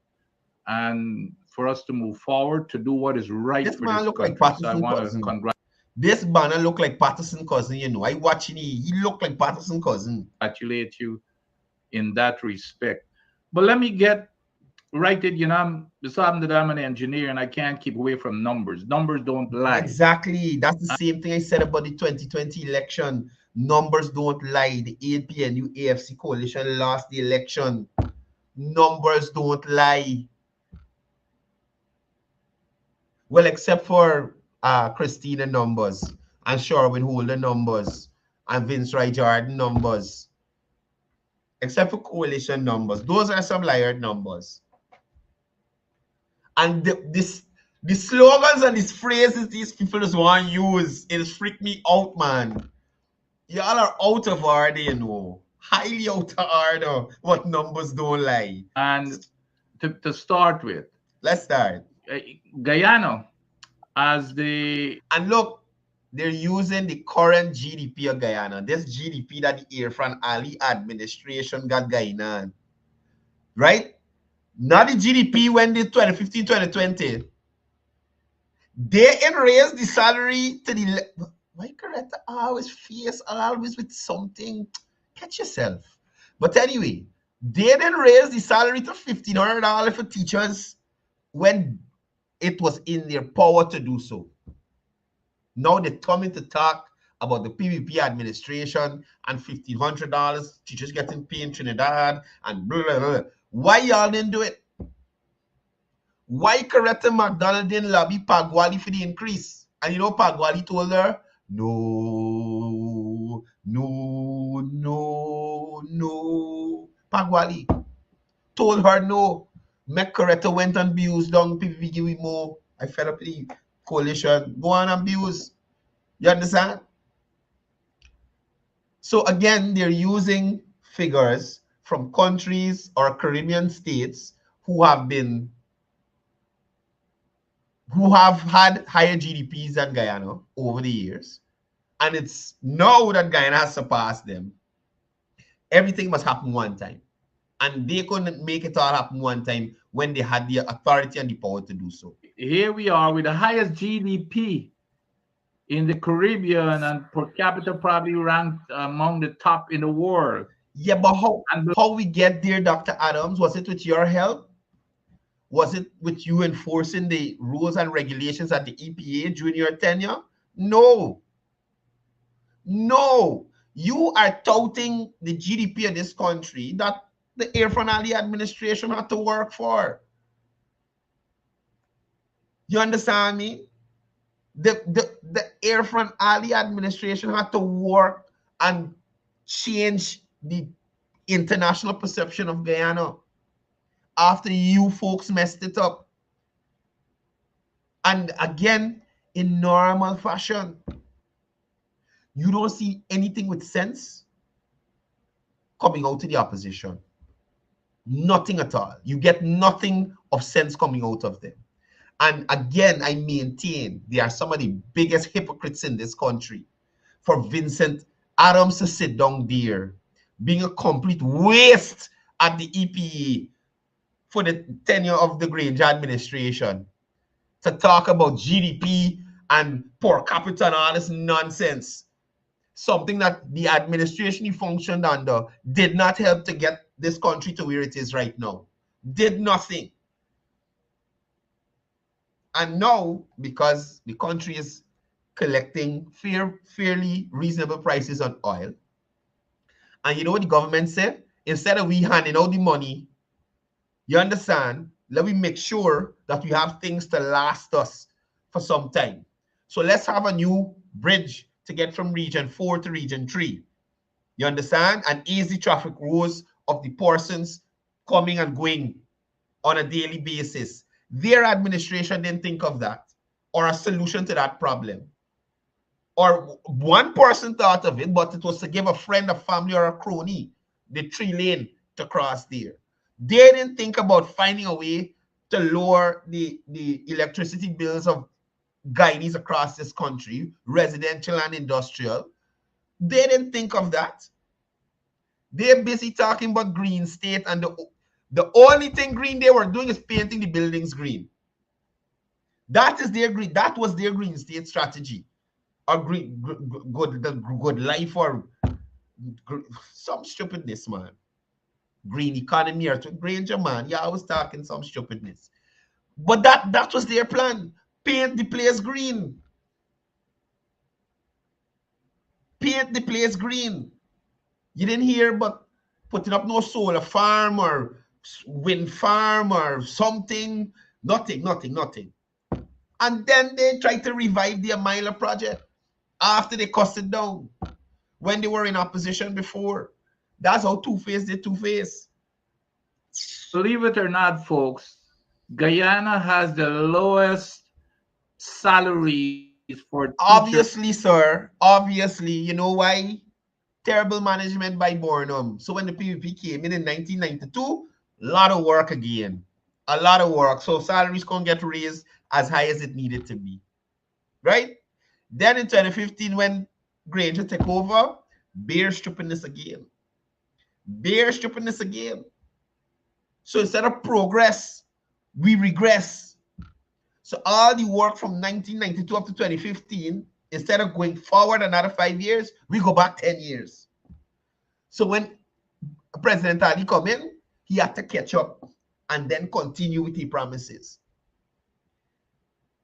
and for us to move forward to do what is right This for man this look country. like Patterson So I want cousin. to congratulate. This banner look like Patterson cousin, you know. I watching he look like Patterson cousin. Congratulate you in that respect. But let me get right it, you know, I'm an engineer and I can't keep away from numbers. Numbers don't lie. Exactly. That's the same thing I said about the 2020 election. Numbers don't lie. The APNU AFC coalition lost the election. Numbers don't lie. Well, except for Christina numbers and Sherwin Holder numbers and Vince Wright Jordan numbers. Except for coalition numbers. Those are some liar numbers. And the slogans and these phrases these people just want to use, it freak me out, man. Y'all are out of order, you know. Highly out of order. What numbers don't lie. And to start with, let's start. Guyana as the... And look, they're using the current GDP of Guyana. This GDP that the Irfan Ali administration got Guyana. Right? Not the GDP when the 2015, 2020. They raised the salary to the... Why Coretta always fierce, always with something? Catch yourself. But anyway, they then raised the salary to $1,500 for teachers when it was in their power to do so. Now they're coming to talk about the PVP administration and $1,500 teachers getting paid in Trinidad and blah, blah, blah. Why y'all didn't do it? Why Coretta McDonald didn't lobby Pagwali for the increase? And you know Pagwali told her, no. Pagwali told her no. Make Coretta went and abused down PVP give me more. I fed up the coalition. Go on and abuse. You understand? So again, they're using figures from countries or Caribbean states who have had higher GDPs than Guyana over the years. And it's now that Guyana has surpassed them. Everything must happen one time. And they couldn't make it all happen one time when they had the authority and the power to do so. Here we are with the highest GDP in the Caribbean and per capita probably ranked among the top in the world. Yeah, but how we get there, Dr. Adams? Was it with your help? Was it with you enforcing the rules and regulations at the EPA during your tenure? No. No. You are touting the GDP of this country that the Irfan Ali administration had to work for. You understand me? The Irfan Ali administration had to work and change the international perception of Guyana after you folks messed it up. And again, in normal fashion, you don't see anything with sense coming out to the opposition. Nothing at all. You get nothing of sense coming out of them. And again, I maintain they are some of the biggest hypocrites in this country. For Vincent Adams to sit down there, being a complete waste at the EPA for the tenure of the Granger administration, to talk about GDP and per capita and all this nonsense. Something that the administration he functioned under did not help to get this country to where it is right now. Did nothing. And now, because the country is collecting fairly reasonable prices on oil, and you know what the government said? Instead of we handing out the money, you understand, let me make sure that we have things to last us for some time. So let's have a new bridge to get from region 4 to region 3. You understand? And ease the traffic rows of the persons coming and going on a daily basis. Their administration didn't think of that or a solution to that problem. Or one person thought of it, but it was to give a friend, a family, or a crony the 3-lane to cross there. They didn't think about finding a way to lower the electricity bills of Guyanese across this country, residential and industrial. They didn't think of that. They're busy talking about green state, and the only thing green they were doing is painting the buildings green. That is their green. That was their green state strategy. A green, good life, or some stupidness, man. Green economy, or to Granger, man. Yeah, I was talking some stupidness. But that was their plan. Paint the place green. Paint the place green. You didn't hear about putting up no solar farm or wind farm or something. Nothing. And then they tried to revive the Amila project after they cussed it down when they were in opposition before. That's how Two-Face did Two-Face. Believe it or not, folks, Guyana has the lowest salaries for teachers. Obviously, sir. Obviously. You know why? Terrible management by Burnham. So when the PVP came in 1992, a lot of work again. A lot of work. So salaries can't get raised as high as it needed to be. Right? Then in 2015, when Granger took over, bare stripping again. Bare stripping again. So instead of progress, we regress. So all the work from 1992 up to 2015, instead of going forward another 5 years, we go back 10 years. So when President Ali come in, he had to catch up and then continue with his promises.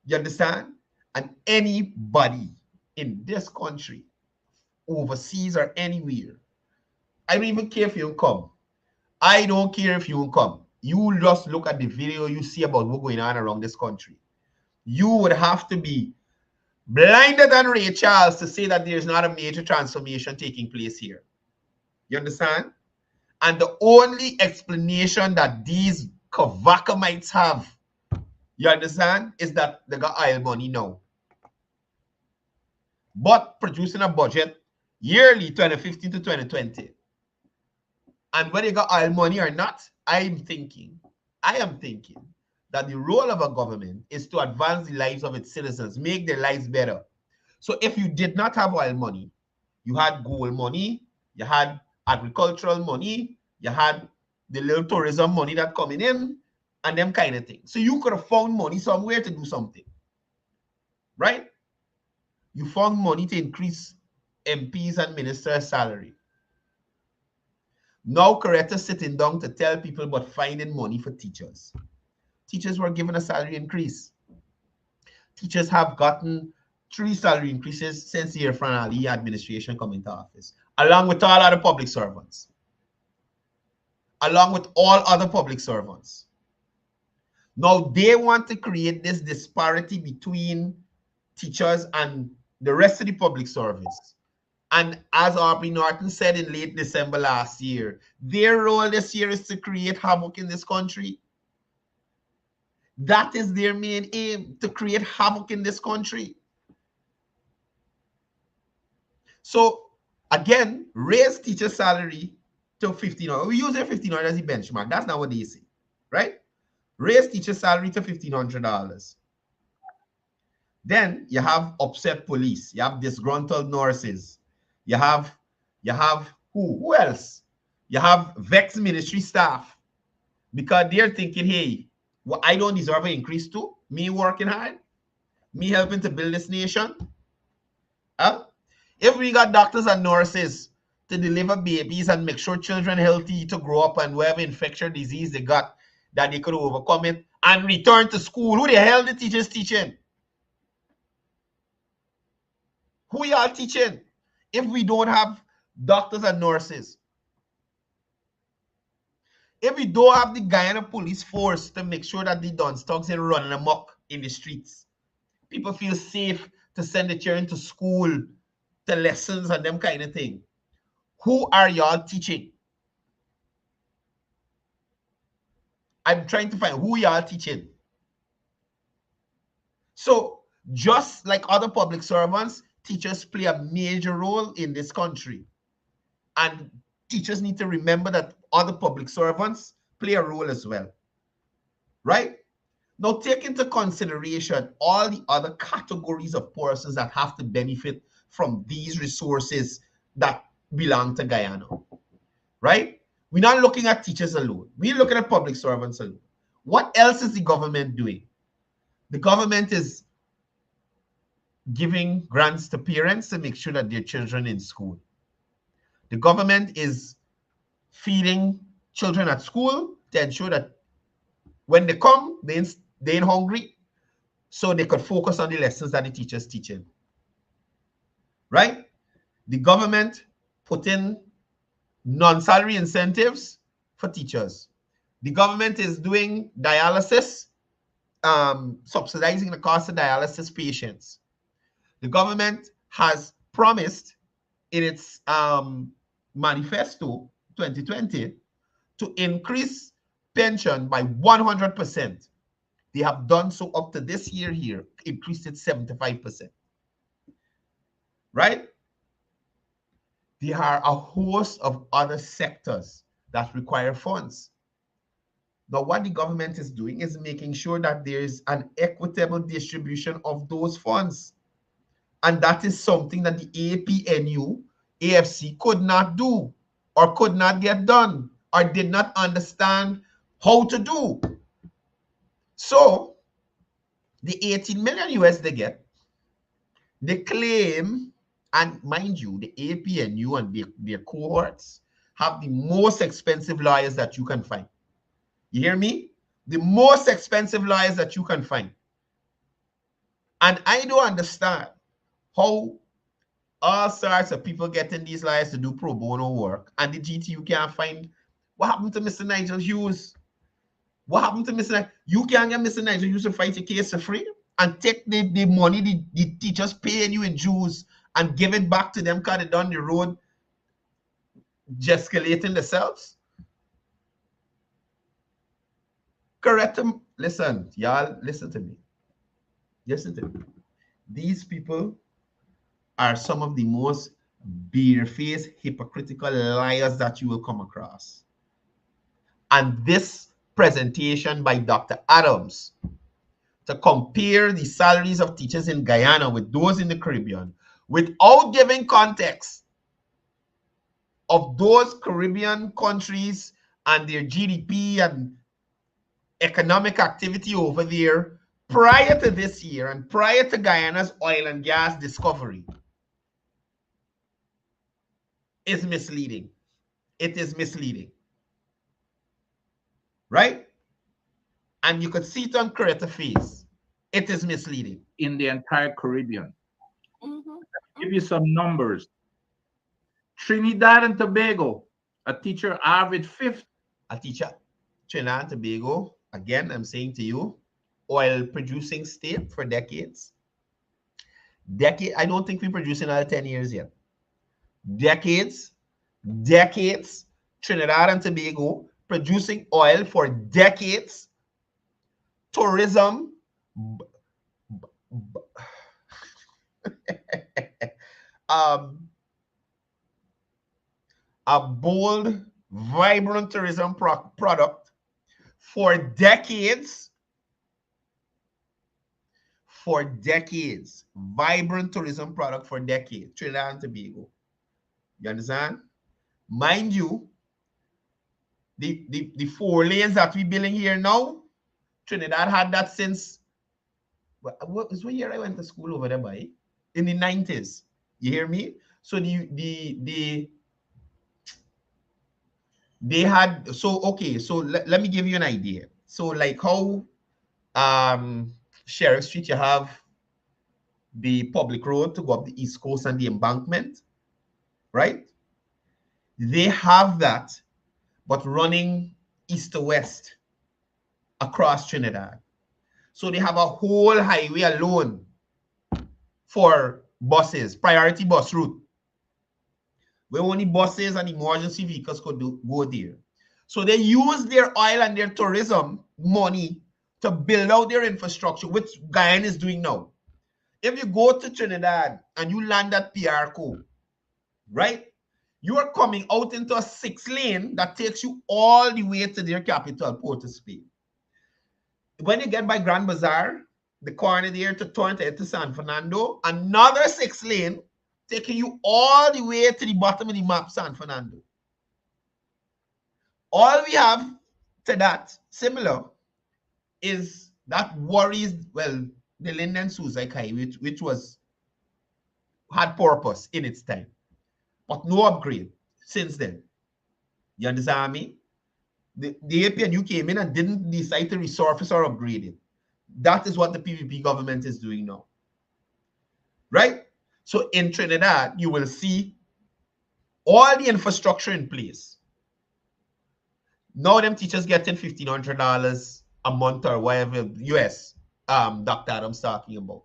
You understand? And anybody in this country, overseas or anywhere, I don't even care if you come. I don't care if you come. You just look at the video you see about what's going on around this country. You would have to be blinded than Ray Charles to say that there's not a major transformation taking place here. You understand? And the only explanation that these Kavakamites have, you understand, is that they got oil money now. But producing a budget yearly 2015 to 2020. And whether you got oil money or not, I am thinking that the role of a government is to advance the lives of its citizens, make their lives better. So if you did not have oil money, you had gold money, you had agricultural money, you had the little tourism money that coming in, and them kind of things. So you could have found money somewhere to do something, right? You found money to increase MPs and ministers' salary. Now Coretta sitting down to tell people about finding money for teachers. Teachers were given a salary increase. Teachers have gotten 3 salary increases since the Irfan Ali administration come into office, along with all other public servants. Along with all other public servants. Now they want to create this disparity between teachers and the rest of the public service. And as Aubrey Norton said in late December last year, their role this year is to create havoc in this country. That is their main aim, to create havoc in this country. So again, raise teacher salary to $1,500. We use $1,500 as a benchmark. That's not what they say, right? Raise teacher salary to $1,500. Then you have upset police. You have disgruntled nurses. You have who else? You have vexed ministry staff because they're thinking, hey, well, I don't deserve an increase too. Me working hard, me helping to build this nation. If we got doctors and nurses to deliver babies and make sure children healthy to grow up and whatever infection disease they got, that they could overcome it and return to school, who the hell the teachers teaching? Who y'all teaching if we don't have doctors and nurses? If we don't have the Guyana police force to make sure that the Dunstogs are running amok in the streets, people feel safe to send the children to school, to lessons and them kind of thing. Who are y'all teaching? I'm trying to find who y'all teaching. So just like other public servants, teachers play a major role in this country. And teachers need to remember that other public servants play a role as well. Right? Now take into consideration all the other categories of persons that have to benefit from these resources that belong to Guyana. Right? We're not looking at teachers alone. We're looking at public servants alone. What else is the government doing? The government is giving grants to parents to make sure that their children are in school. The government is feeding children at school to ensure that when they come, they ain't hungry, so they could focus on the lessons that the teachers teaching. Right? The government put in non-salary incentives for teachers. The government is doing dialysis, subsidizing the cost of dialysis patients. The government has promised in its manifesto 2020 to increase pension by 100%. They have done so up to this year here, increased it 75%. Right? There are a host of other sectors that require funds. Now, what the government is doing is making sure that there is an equitable distribution of those funds. And that is something that the APNU, AFC could not do or could not get done or did not understand how to do. So, the 18 million US they get, they claim, and mind you, the APNU and their cohorts have the most expensive lawyers that you can find. You hear me? The most expensive lawyers that you can find. And I don't understand how all sorts of people getting these lawyers to do pro bono work and the GTU can't find. What happened to Mr. Nigel Hughes? What happened to Mr. Nigel? You can't get Mr. Nigel Hughes to fight your case for free and take the money the teachers paying you in dues and give it back to them because they down the road gesticulating themselves? Correct them. Listen, y'all, listen to me. Listen to me. These people are some of the most bare-faced, hypocritical liars that you will come across. And this presentation by Dr. Adams to compare the salaries of teachers in Guyana with those in the Caribbean without giving context of those Caribbean countries and their GDP and economic activity over there prior to this year and prior to Guyana's oil and gas discovery is misleading. It is misleading. Right? And you could see it on Coretta face. It is misleading. In the entire Caribbean. Give you some numbers. Trinidad and Tobago, a teacher average 50. A teacher, Trinidad and Tobago, again, I'm saying to you, oil producing state for decades. I don't think we produce another 10 years yet. Decades, Trinidad and Tobago producing oil for decades. Tourism, a bold, vibrant tourism product for decades. for decades. Vibrant tourism product for decades. Trinidad and Tobago. You understand? Mind you, the 4 lanes that we building here now, Trinidad had that since, what was what year I went to school over there, by? In the 90s. You hear me? So they had, so okay, so let me give you an idea. So like how Sheriff Street, you have the public road to go up the East Coast and the embankment, right? They have that, but running east to west across Trinidad. So they have a whole highway alone for buses, priority bus route, where only buses and emergency vehicles could go there. So they use their oil and their tourism money to build out their infrastructure, which Guyana is doing now. If you go to Trinidad and you land at PRCO, right, you are coming out into a 6-lane that takes you all the way to their capital, Port of Spain. When you get by Grand Bazaar, the corner there to turn to San Fernando, another 6-lane taking you all the way to the bottom of the map, San Fernando. All we have to that, similar, is that worries, well, the Linden Suicide Highway, which had purpose in its time, but no upgrade since then. You understand me? The APNU came in and didn't decide to resurface or upgrade it. That is what the PVP government is doing now. Right? So in Trinidad, you will see all the infrastructure in place. Now them teachers getting $1,500 a month or whatever US Dr. Adams talking about.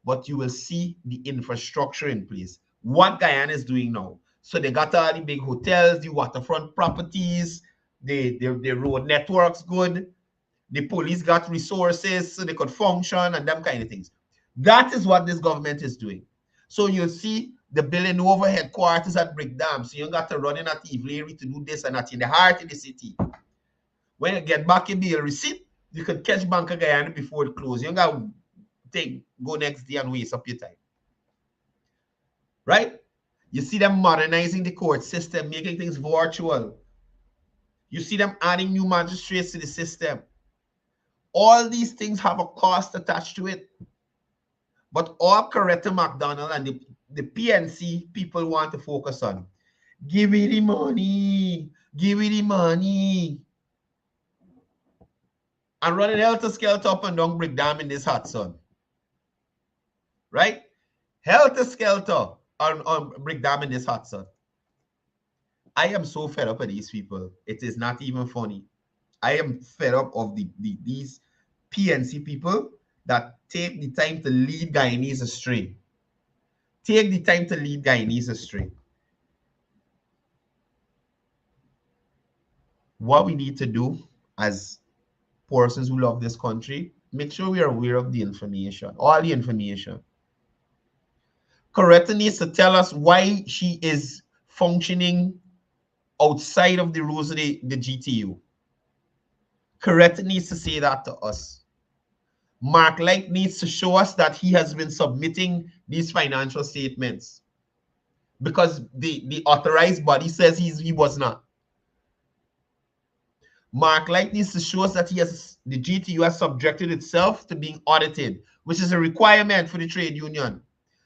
But you will see the infrastructure in place. What Guyana is doing now. So they got all the big hotels, the waterfront properties, the road networks good. The police got resources so they could function and them kind of things. That is what this government is doing. So you'll see the building over headquarters at Brick Dam. So you got to run in at Evelyn to do this and that in the heart of the city. When you get back in your receipt, you can catch Bank of Guyana before it closes. You don't got to go next day and waste up your time. Right? You see them modernizing the court system, making things virtual. You see them adding new magistrates to the system. All these things have a cost attached to it. But all Coretta McDonald and the PNC people want to focus on. Give me the money. Give me the money. And running helter-skelter up and down Brick Dam in this hot sun. Right? Helter-skelter on Brick Dam in this hot sun. I am so fed up of these people. It is not even funny. I am fed up of these PNC people that take the time to lead Guyanese astray. Take the time to lead Guyanese astray. What we need to do as persons who love this country, make sure we are aware of the information, all the information. Coretta needs to tell us why she is functioning outside of the rules of the GTU. Coretta needs to say that to us. Mark Light needs to show us that he has been submitting these financial statements because the authorized body says he was not. Mark Light needs to show us that the GTU has subjected itself to being audited, which is a requirement for the trade union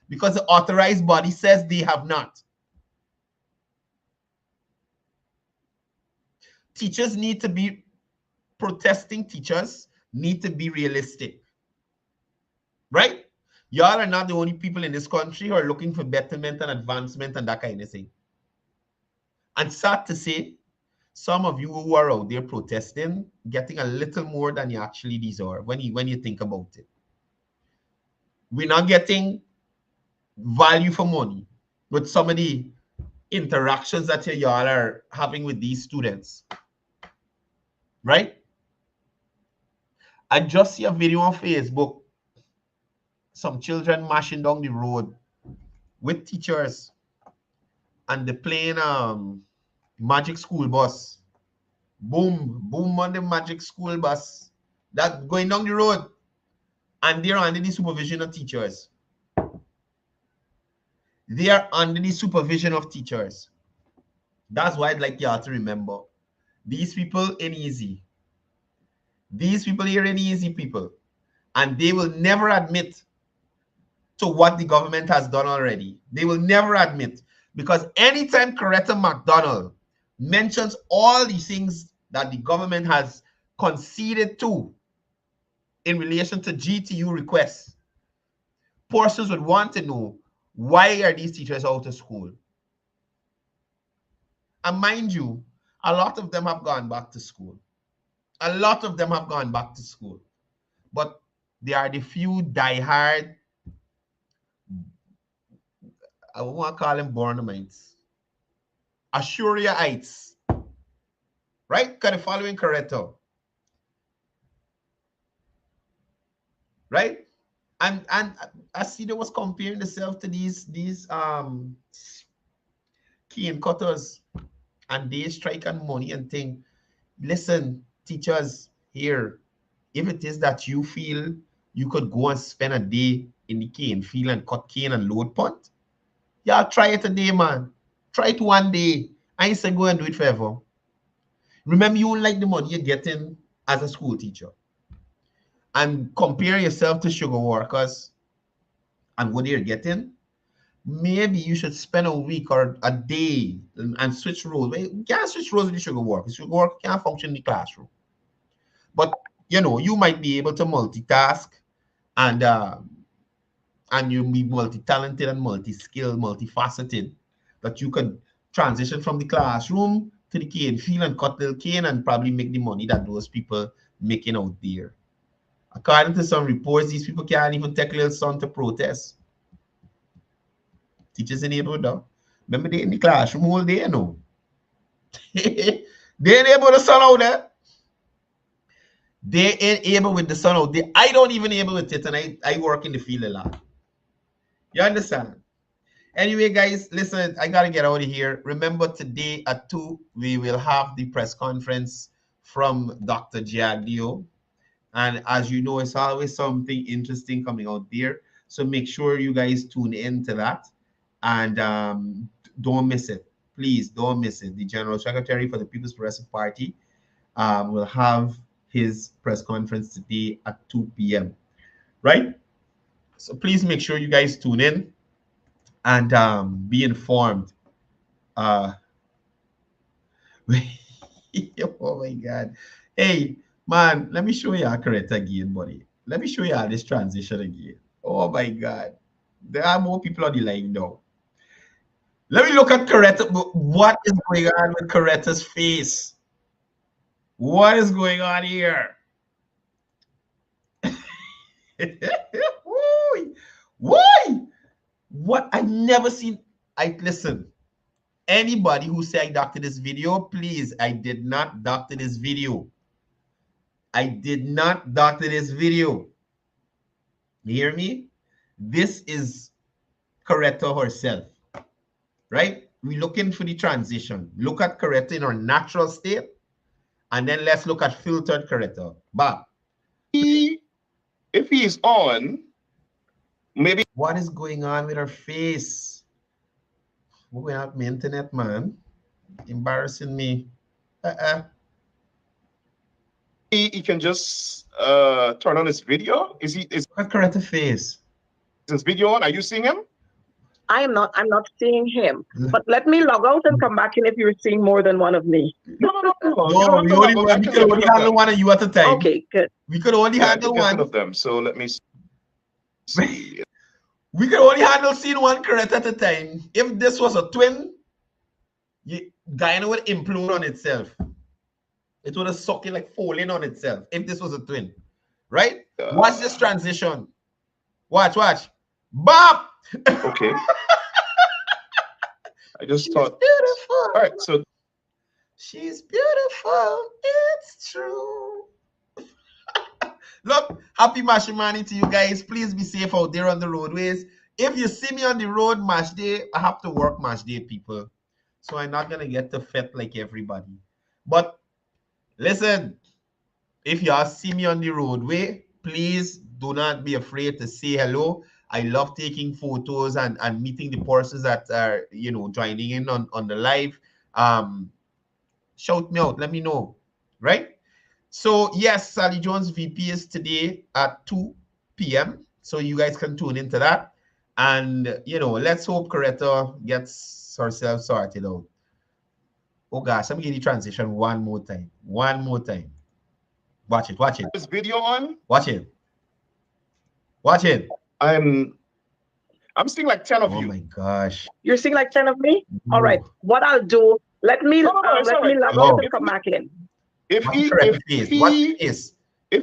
because the authorized body says they have not. Teachers need to be protesting. Teachers need to be realistic. Right? Y'all are not the only people in this country who are looking for betterment and advancement and that kind of thing. And sad to say, some of you who are out there protesting, getting a little more than you actually deserve when you think about it. We're not getting value for money with some of the interactions that y'all are having with these students. Right? I just see a video on Facebook. Some children mashing down the road with teachers and they're playing Magic School Bus. Boom, boom on the Magic School Bus. That going down the road. And they're under the supervision of teachers. They are under the supervision of teachers. That's why I'd like y'all to remember. These people ain't easy. These people here ain't easy people. And they will never admit to what the government has done already. They will never admit. Because anytime Coretta McDonald mentions all these things that the government has conceded to in relation to GTU requests, persons would want to know, why are these teachers out of school? And mind you, a lot of them have gone back to school. A lot of them have gone back to school. But they are the few diehard, I want to call them Bornamites, Ashuriaites, right? Because they're following Coretta. Right? And I see they was comparing themselves to these cane cutters, and they strike on money and think, listen, teachers here, if it is that you feel you could go and spend a day in the cane field and cut cane and load punt, yeah, try it a day, man. Try it one day. I ain't saying go and do it forever. Remember, you won't like the money you're getting as a school teacher. And compare yourself to sugar workers and what they're getting. Maybe you should spend a week or a day and switch roles. You can't switch roles with the sugar workers. Sugar worker can't function in the classroom. But, you know, you might be able to multitask and you'll be multi-talented and multi-skilled, multifaceted, that you could transition from the classroom to the cane field and cut little cane and probably make the money that those people making out there. According to some reports, these people can't even take a little son to protest. Teachers in able though. Remember they in the classroom all day, you know. They ain't able to son out there. They ain't able with the sun out there. I don't even able with it, and I work in the field a lot. You understand? Anyway, guys, listen, I gotta get out of here. Remember, today at 2, we will have the press conference from Dr. Giadio. And as you know, it's always something interesting coming out there. So make sure you guys tune in to that. And don't miss it. Please don't miss it. The General Secretary for the People's Progressive Party will have his press conference today at 2 p.m. Right? So please make sure you guys tune in and be informed. Oh my God. Hey, man, let me show you Coretta again, buddy. Let me show you this transition again. Oh my God. There are more people on the line now. Let me look at Coretta. What is going on with Coretta's face? What is going on here? Why? What? I've never seen. Listen. Anybody who say I doctored this video, please, I did not doctor this video. I did not doctor this video. You hear me? This is Coretta herself, right? We're looking for the transition. Look at Coretta in her natural state, and then let's look at filtered Coretta. Bob. If he's on, maybe. What is going on with her face? We're going out my internet, man. Embarrassing me. He can just turn on his video. Is Coretta face? His video on? Are you seeing him? I'm not seeing him. But let me log out and come back in if you're seeing more than one of me. No, we could only handle one of you at a time. Okay, good. We could only handle one of them. So let me see. We could only handle scene one Coretta at a time. If this was a twin, Guyana would implode on itself. It would have sucked it like falling on itself if this was a twin. Right? Watch this transition. Watch. Bop! Okay. I just She's thought. Beautiful. All right, so. She's beautiful. It's true. Look, happy Mashimani to you guys. Please be safe out there on the roadways. If you see me on the road, Mash Day, I have to work Mash Day, people. So I'm not going to get to fit like everybody. But listen, if y'all see me on the roadway, please do not be afraid to say hello. I love taking photos and meeting the persons that are, joining in on the live. Shout me out. Let me know. Right? So, yes, Sally Jones VP is today at 2 p.m. So you guys can tune into that. And, let's hope Coretta gets herself sorted out. Oh, gosh, let me get the transition one more time. One more time. Watch it. Watch it. This video on? Watch it. Watch it. I'm seeing like 10 of you. Oh, my gosh. You're seeing like 10 of me? All right. What I'll do, let me log out and come back in. If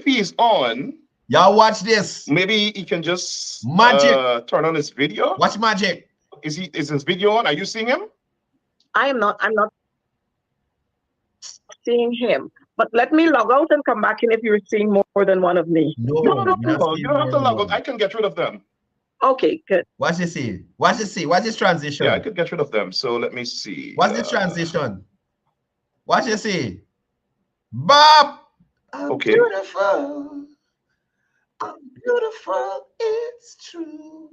he is on, y'all watch this. Maybe he can just magic turn on his video. Watch magic. Is his video on? Are you seeing him? I'm not seeing him. But let me log out and come back in if you're seeing more than one of me. No. You don't have to log out. I can get rid of them. Okay, good. Watch this see. Watch this transition. Yeah, I could get rid of them. So let me see. Watch this transition. Watch this see. Bob. I'm okay. Beautiful. I'm beautiful. It's true.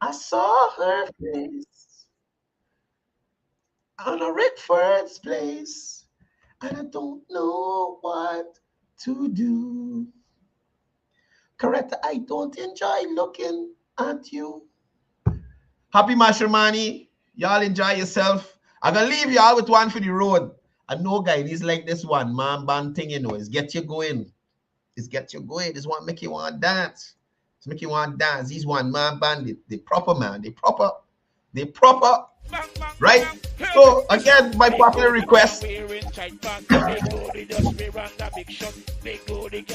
I saw her face on a Rickford's place, and I don't know what to do. Correct. I don't enjoy looking at you. Happy Mashramani. Y'all enjoy yourself. I'm going to leave y'all with one for the road. I know, guys, it's like this one, man, band thing, It's get you going. It's get you going. This one make you want to dance. It's make you want to dance. These one, man, band, they proper, man. They proper. Right? So, again, my popular request.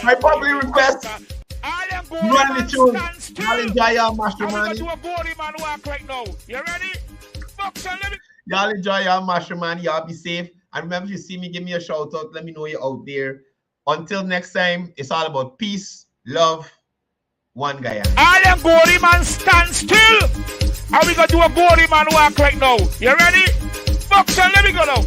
My popular request. Run the tune. Y'all enjoy y'all Mastermind. You ready? Y'all enjoy y'all Mastermind. Y'all be safe. And remember, if you see me, give me a shout out. Let me know you're out there. Until next time, it's all about peace, love, one guy. I am Gory Man, stand still. And we gonna do a Gory Man walk right now. You ready? Boxer, let me go now.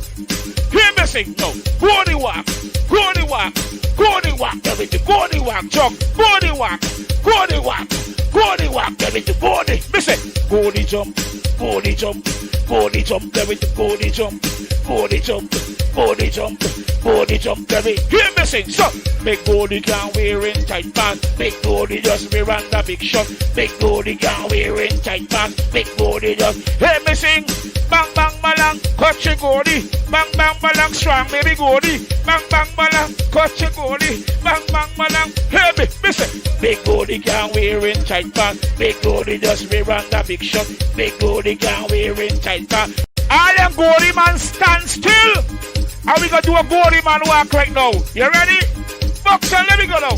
Hear me sing now. Gory walk, Gory walk, Gory walk, everything. Gory walk, jog, Gory walk, Gory walk, Gory walk, everything. Gory, me say, Gory jump, Gory jump, Gory jump, everything. Gory jump, Gory jump, Gory jump, Gory jump, everything. Hear me sing, so. Big Gory can wear in tight pants. Big Gory just wear on the big shot. Big Gory can wear in tight pants. Big Gory just hear me sing. Bang bang balang, cut your Gory. Bang bang balang, strong baby Gory. Bang bang balang, cut your Gory. Bang bang balang, hear me, listen. Big Gory can wear in tight pants. Big Gory just wear on the big shot. Big Gory can wear in tight pants. I am Gory Man, stand still. And we gonna do a Gory Man walk right now. You ready? Boxer, let me go now.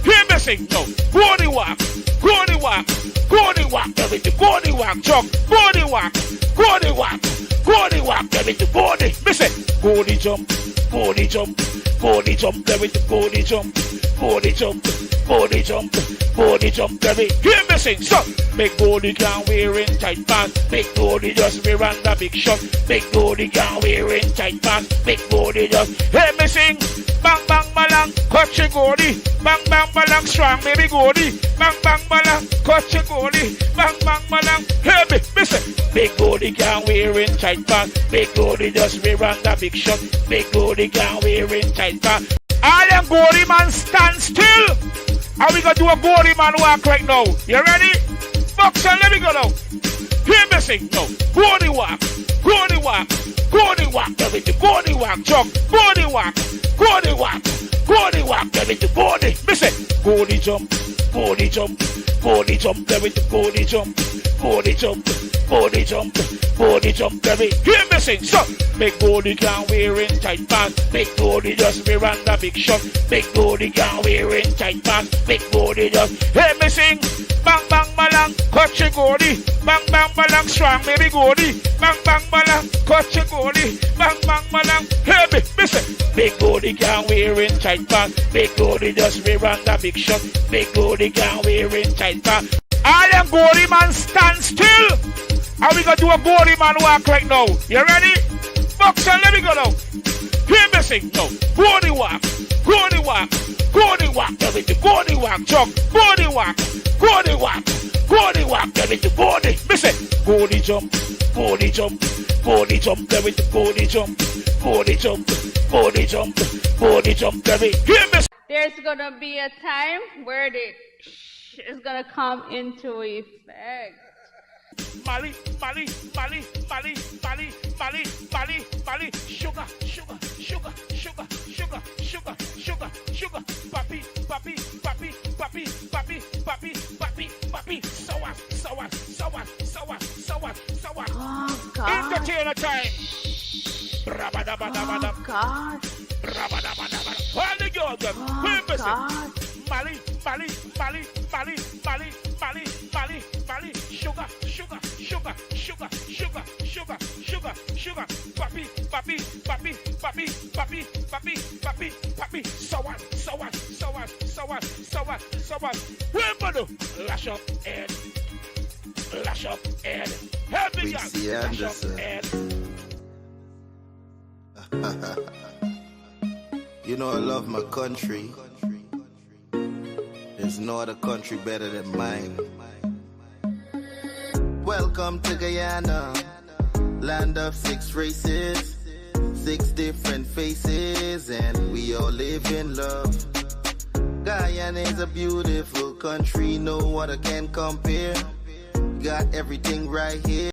Hear me sing now. Gory walk, Gory walk, Gory walk, everything. Gory walk, jog, Gory walk, Gory walk, Gory walk, everything. Gory, me say, Gory jump, Gory jump, Gory jump, everything. Gory jump, Gory jump, Gory jump, Gory jump, everything. Hear me sing, so. Big Gory can wear in tight pants. Big Gory just wear on the big shot. Big Gory can wear in tight pants. Big Gory just hear me sing. Bang bang balang, cut your Gory. Bang bang balang, strong baby Gory. Bang bang balang, cut your Gory. Bang bang balang, hear me, listen. Big Gory can wear in tight pants. Big Gory just wear on the big shot. Big Gory can wear in tight pants. I am Gory Man, stand still. And we gonna do a Gory Man walk right now. You ready? Boxer, let me go now. Hear me sing now. Gory walk, Gory walk, Gory walk, everything. Gory walk, jog, Gory walk, Gory walk, Gory walk, everything. Gory, me say, Gory jump, Gory jump, Gory jump, everything. Gory jump, Gory jump, Gory jump, Gory jump, everything. Hear me sing, so. Big Gory can wear in tight pants. Big Gory just wear on the big shot. Big Gory can wear in tight pants. Big Gory just hear me sing. Bang bang balang, cut your Gory. Bang bang balang, strong baby Gory. Bang bang balang, cut your Gory. Bang bang balang, hear me, listen. Big Gory can wear in tight pants. Big Gory just wear on the big shot. Big Gory can wear in tight pants. I am Gory Man, stand still. And we gonna do a Gory Man walk right now. You ready? Boxer, let me go now. Hear me sing now. Gory walk, Gory walk, Body walk, everything. Body walk, jump. Body walk. Body walk. Body walk, everything. Body. Listen. Body jump. Body jump. Body jump, everything. Body jump. Body jump. Body jump. Body jump, everything. Hear me. There's gonna be a time where the is gonna come into effect. Mali, Mali, Mali, Mali, Mali, Mali, Mali, Mali, sugar, sugar, sugar, sugar, sugar, sugar, sugar, sugar, papi, papi, papi, papi, papi, papi, papi, papi, sour, sour, sour, sour, sour, sour. Oh God. Entertainer time. Oh God. All the girls, Oh God. Mali, Mali, Mali, Mali, Mali, Mali, Mali, Mali, sugar, sugar, sugar, sugar, sugar, sugar, sugar, sugar, papi, papi, papi, papi, papi, papi, papi, papi, sour, sour, sour, sour, sour, sour. Remember, lash up and lash up and help me, lash up and. You know I love my country. There's no other country better than mine. Welcome to Guyana, land of 6 races, 6 different faces, and we all live in love. Guyana is a beautiful country, no other can compare. Got everything right here.